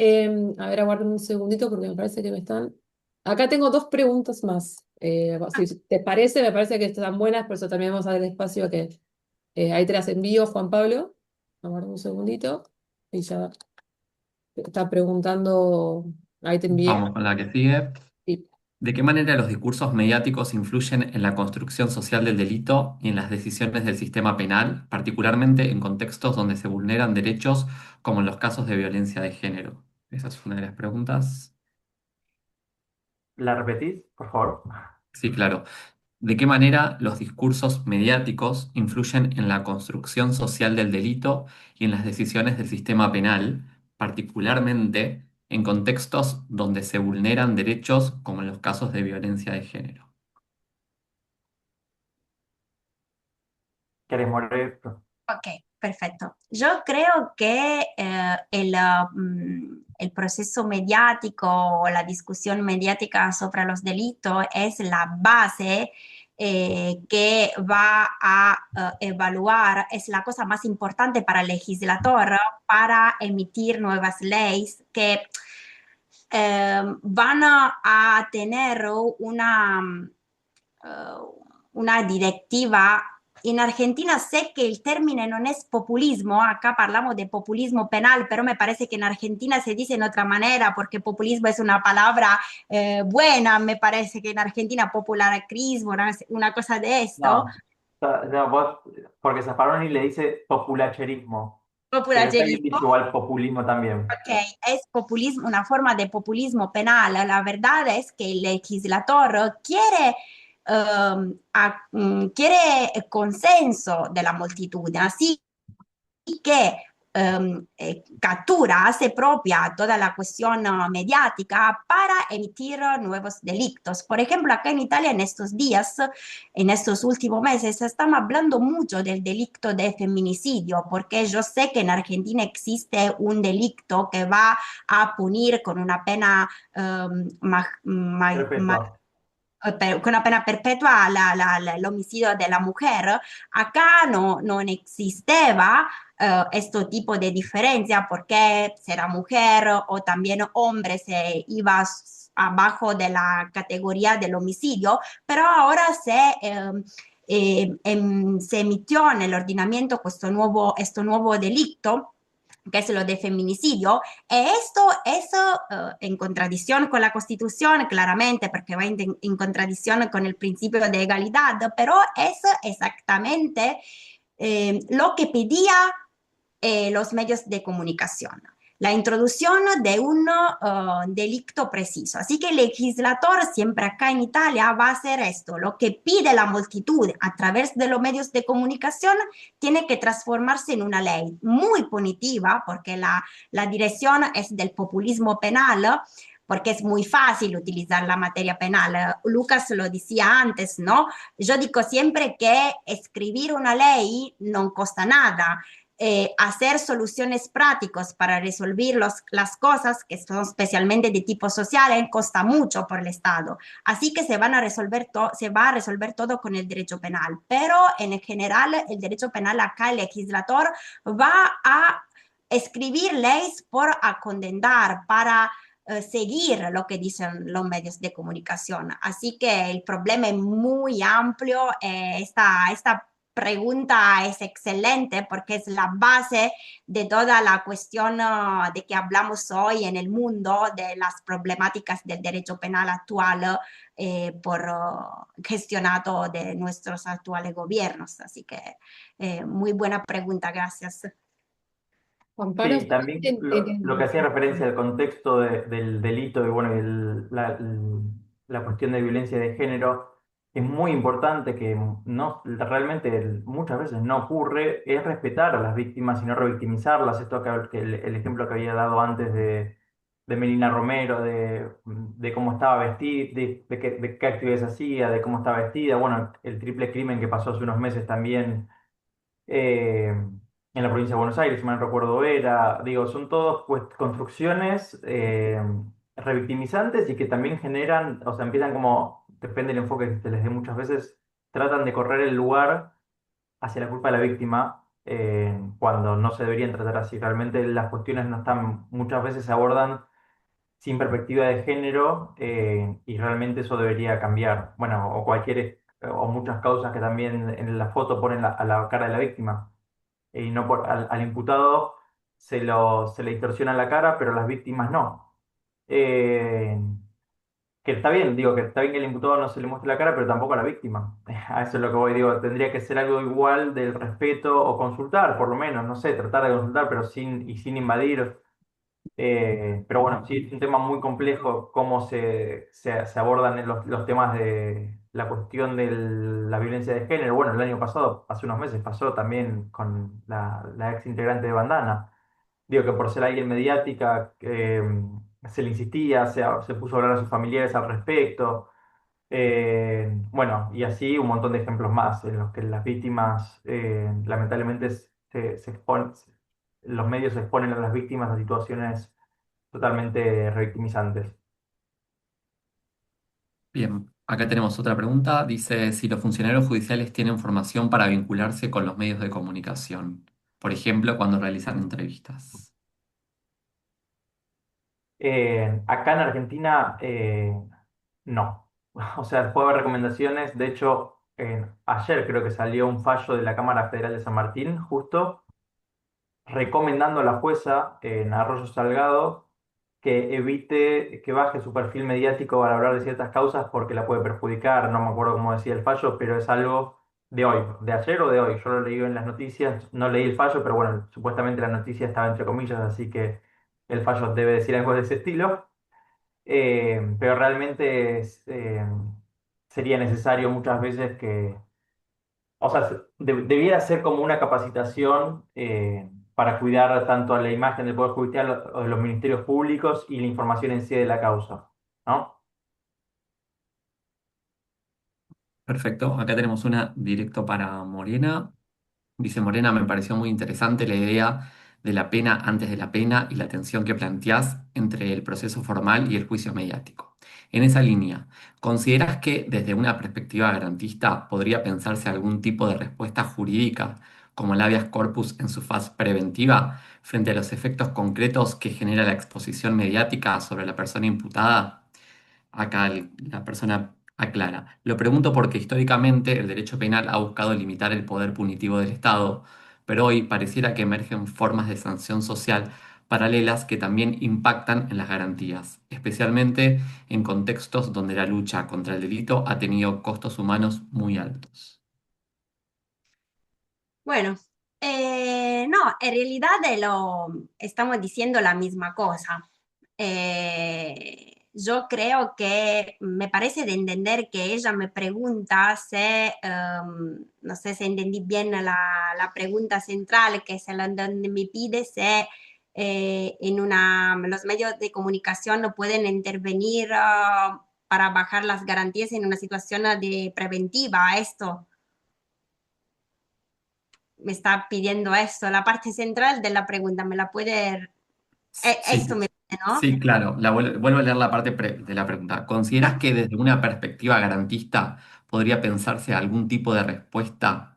A ver, aguarden un segundito porque me parece que me están... Acá tengo dos preguntas más. Si te parece, me parece que están buenas, por eso también vamos a dar espacio a que ahí te las envío, Juan Pablo. Aguarden un segundito. Y ya está preguntando, ahí te envié.
Vamos con la que sigue.
Sí.
¿De qué manera los discursos mediáticos influyen en la construcción social del delito y en las decisiones del sistema penal, particularmente en contextos donde se vulneran derechos como en los casos de violencia de género? Esa es una de las preguntas.
¿la repetís, por favor?
Sí, claro. ¿De qué manera los discursos mediáticos influyen en la construcción social del delito y en las decisiones del sistema penal, particularmente en contextos donde se vulneran derechos como en los casos de violencia de género?
¿Querés morir?
Ok, perfecto. Yo creo que el proceso mediático o la discusión mediática sobre los delitos es la base que va a evaluar, es la cosa más importante para el legislador para emitir nuevas leyes que van a tener una directiva. En Argentina sé que el término no es populismo, acá hablamos de populismo penal, pero me parece que en Argentina se dice en otra manera, porque populismo es una palabra buena, me parece que en Argentina popularismo, una cosa de esto.
No, no, porque Zaffaroni le dice populacherismo, pero está bien dicho
Popularismo.
igual populismo también.
Ok, es populismo, una forma de populismo penal. La verdad es que el legislador quiere, quiere consenso de la multitud, así que captura, hace propia toda la cuestión mediática para emitir nuevos delitos. Por ejemplo, acá en Italia en estos días, en estos últimos meses, estamos hablando mucho del delito de feminicidio, porque yo sé que en Argentina existe un delito que va a punir con una pena
Perfecto.
con una pena perpetua el homicidio de la mujer. Acá no existeba este tipo de diferencia porque será mujer o también hombre se iba abajo de la categoría del homicidio, pero ahora se emitió en el ordenamiento este nuevo delito que es lo de feminicidio, y esto es en contradicción con la Constitución, claramente, porque va en contradicción con el principio de igualdad, pero es exactamente lo que pedía los medios de comunicación. La introducción de un delito preciso. Así que el legislador siempre acá en Italia va a hacer esto. Lo que pide la multitud a través de los medios de comunicación tiene que transformarse en una ley muy punitiva porque la dirección es del populismo penal, porque es muy fácil utilizar la materia penal. Lucas lo decía antes, ¿no? Yo digo siempre que escribir una ley no costa nada. Hacer soluciones prácticas para resolver las cosas que son especialmente de tipo social costa mucho por el Estado. Así que se va a resolver todo con el derecho penal. Pero en general, el derecho penal acá, el legislador va a escribir leyes por a condenar, para seguir lo que dicen los medios de comunicación. Así que el problema es muy amplio. Esta pregunta es excelente porque es la base de toda la cuestión de que hablamos hoy en el mundo, de las problemáticas del derecho penal actual gestionado de nuestros actuales gobiernos. Así que muy buena pregunta, gracias.
Amparo,
Sí, también
solamente
lo que hacía referencia al contexto del delito y bueno, la cuestión de violencia de género es muy importante que no realmente muchas veces no ocurre, es respetar a las víctimas y no revictimizarlas. Esto que el ejemplo que había dado antes de Melina Romero, de cómo estaba vestida, de qué actividades hacía, de cómo estaba vestida, bueno, el triple crimen que pasó hace unos meses también en la provincia de Buenos Aires, si mal no recuerdo era, digo, son todos pues, construcciones revictimizantes y que también generan, o sea, empiezan como, depende del enfoque que se les dé muchas veces, tratan de correr el lugar hacia la culpa de la víctima cuando no se deberían tratar así. Realmente las cuestiones no están, muchas veces se abordan sin perspectiva de género y realmente eso debería cambiar. Bueno, o muchas causas que también en la foto ponen a la cara de la víctima y no al imputado se le distorsiona la cara, pero a las víctimas no. Eh, que está bien, digo, que está bien que al imputado no se le muestre la cara, pero tampoco a la víctima. A eso es lo que voy, digo, tendría que ser algo igual del respeto o consultar, por lo menos, no sé, tratar de consultar, pero sin invadir. Pero bueno, sí, es un tema muy complejo cómo se abordan los temas de la cuestión de la violencia de género. Bueno, el año pasado, hace unos meses, pasó también con la ex integrante de Bandana. Digo que por ser alguien mediática se le insistía, se puso a hablar a sus familiares al respecto. Bueno, y así un montón de ejemplos más en los que las víctimas lamentablemente se exponen, los medios se exponen a las víctimas a situaciones totalmente revictimizantes.
Bien, acá tenemos otra pregunta. Dice si los funcionarios judiciales tienen formación para vincularse con los medios de comunicación, por ejemplo, cuando realizan entrevistas.
Acá en Argentina, no. O sea, puede haber recomendaciones. De hecho, ayer creo que salió un fallo de la Cámara Federal de San Martín, justo recomendando a la jueza en Arroyo Salgado que evite que baje su perfil mediático al hablar de ciertas causas porque la puede perjudicar. No me acuerdo cómo decía el fallo, pero es algo de hoy, de ayer o de hoy. Yo lo leí en las noticias, no leí el fallo, pero bueno, supuestamente la noticia estaba entre comillas, así que el fallo debe decir algo de ese estilo. Pero realmente sería necesario muchas veces o sea, debiera ser como una capacitación para cuidar tanto a la imagen del Poder Judicial o de los ministerios públicos y la información en sí de la causa, ¿no?
Perfecto, acá tenemos una directo para Morena. Dice Morena, me pareció muy interesante la idea de la pena antes de la pena y la tensión que planteás entre el proceso formal y el juicio mediático. En esa línea, ¿considerás que desde una perspectiva garantista podría pensarse algún tipo de respuesta jurídica, como el habeas corpus en su fase preventiva, frente a los efectos concretos que genera la exposición mediática sobre la persona imputada? Acá la persona aclara. Lo pregunto porque históricamente el derecho penal ha buscado limitar el poder punitivo del Estado, pero hoy pareciera que emergen formas de sanción social paralelas que también impactan en las garantías, especialmente en contextos donde la lucha contra el delito ha tenido costos humanos muy altos.
Bueno, no, en realidad estamos diciendo la misma cosa. Yo creo que me parece de entender que ella me pregunta si, no sé si entendí bien la pregunta central, que es la donde me pide si los medios de comunicación no pueden intervenir para bajar las garantías en una situación de preventiva. Esto me está pidiendo esto, la parte central de la pregunta, me la puede...
Sí,
esto me pide, ¿no?
sí, claro. Vuelvo a leer la parte de la pregunta. ¿Consideras que desde una perspectiva garantista podría pensarse algún tipo de respuesta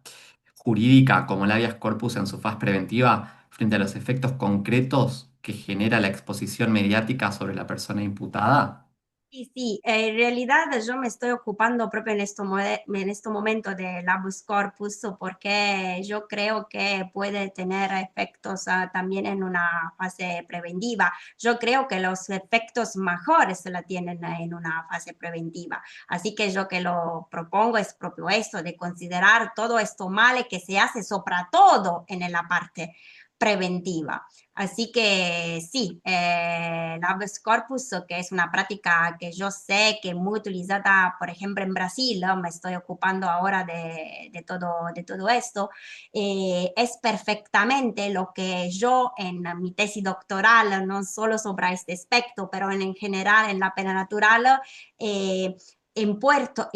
jurídica como el habeas corpus en su fase preventiva frente a los efectos concretos que genera la exposición mediática sobre la persona imputada?
Sí, sí, en realidad yo me estoy ocupando propio en este momento del habeas corpus porque yo creo que puede tener efectos también en una fase preventiva. Yo creo que los efectos mejores la tienen en una fase preventiva. Así que yo que lo propongo es propio esto, de considerar todo esto mal que se hace, sobre todo en la parte preventiva. Así que sí, el habeas corpus, que es una práctica que yo sé que es muy utilizada, por ejemplo, en Brasil, me estoy ocupando ahora de todo esto, es perfectamente lo que yo en mi tesis doctoral, no solo sobre este aspecto, pero en general en la pena natural, eh, exporto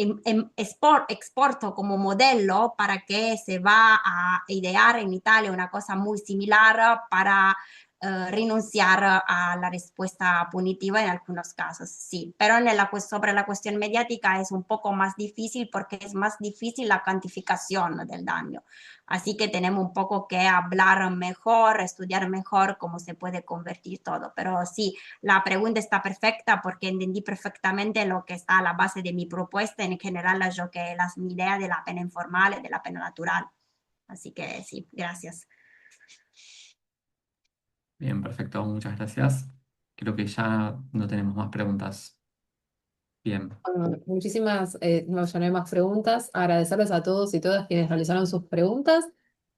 como modelo para que se va a idear en Italia una cosa muy similar para renunciar a la respuesta punitiva en algunos casos, sí, pero sobre la cuestión mediática es un poco más difícil porque es más difícil la cuantificación del daño. Así que tenemos un poco que hablar mejor, estudiar mejor cómo se puede convertir todo. Pero sí, la pregunta está perfecta porque entendí perfectamente lo que está a la base de mi propuesta, en general, yo que mi idea de la pena informal y de la pena natural. Así que sí, gracias.
Bien, perfecto, muchas gracias. Creo que ya no tenemos más preguntas. Bien,
Bueno, muchísimas, no, ya no hay más preguntas. Agradecerles a todos y todas quienes realizaron sus preguntas.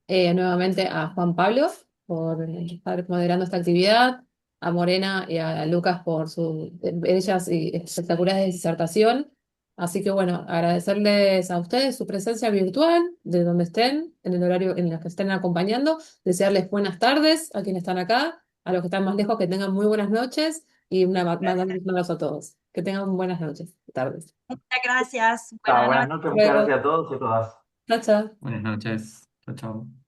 Nuevamente a Juan Pablo por estar moderando esta actividad, a Morena y a Lucas por sus bellas y espectaculares disertación. Así que bueno, agradecerles a ustedes su presencia virtual, de donde estén, en el horario en el que estén acompañando, desearles buenas tardes a quienes están acá, a los que están más lejos, que tengan muy buenas noches y mandarles un abrazo a todos. Que tengan buenas noches, tardes.
Muchas gracias.
Chao,
Buenas
buenas
noches.
noches, muchas
Luego,
gracias a todos y a todas.
chao, chao.
buenas noches. Chao, chao.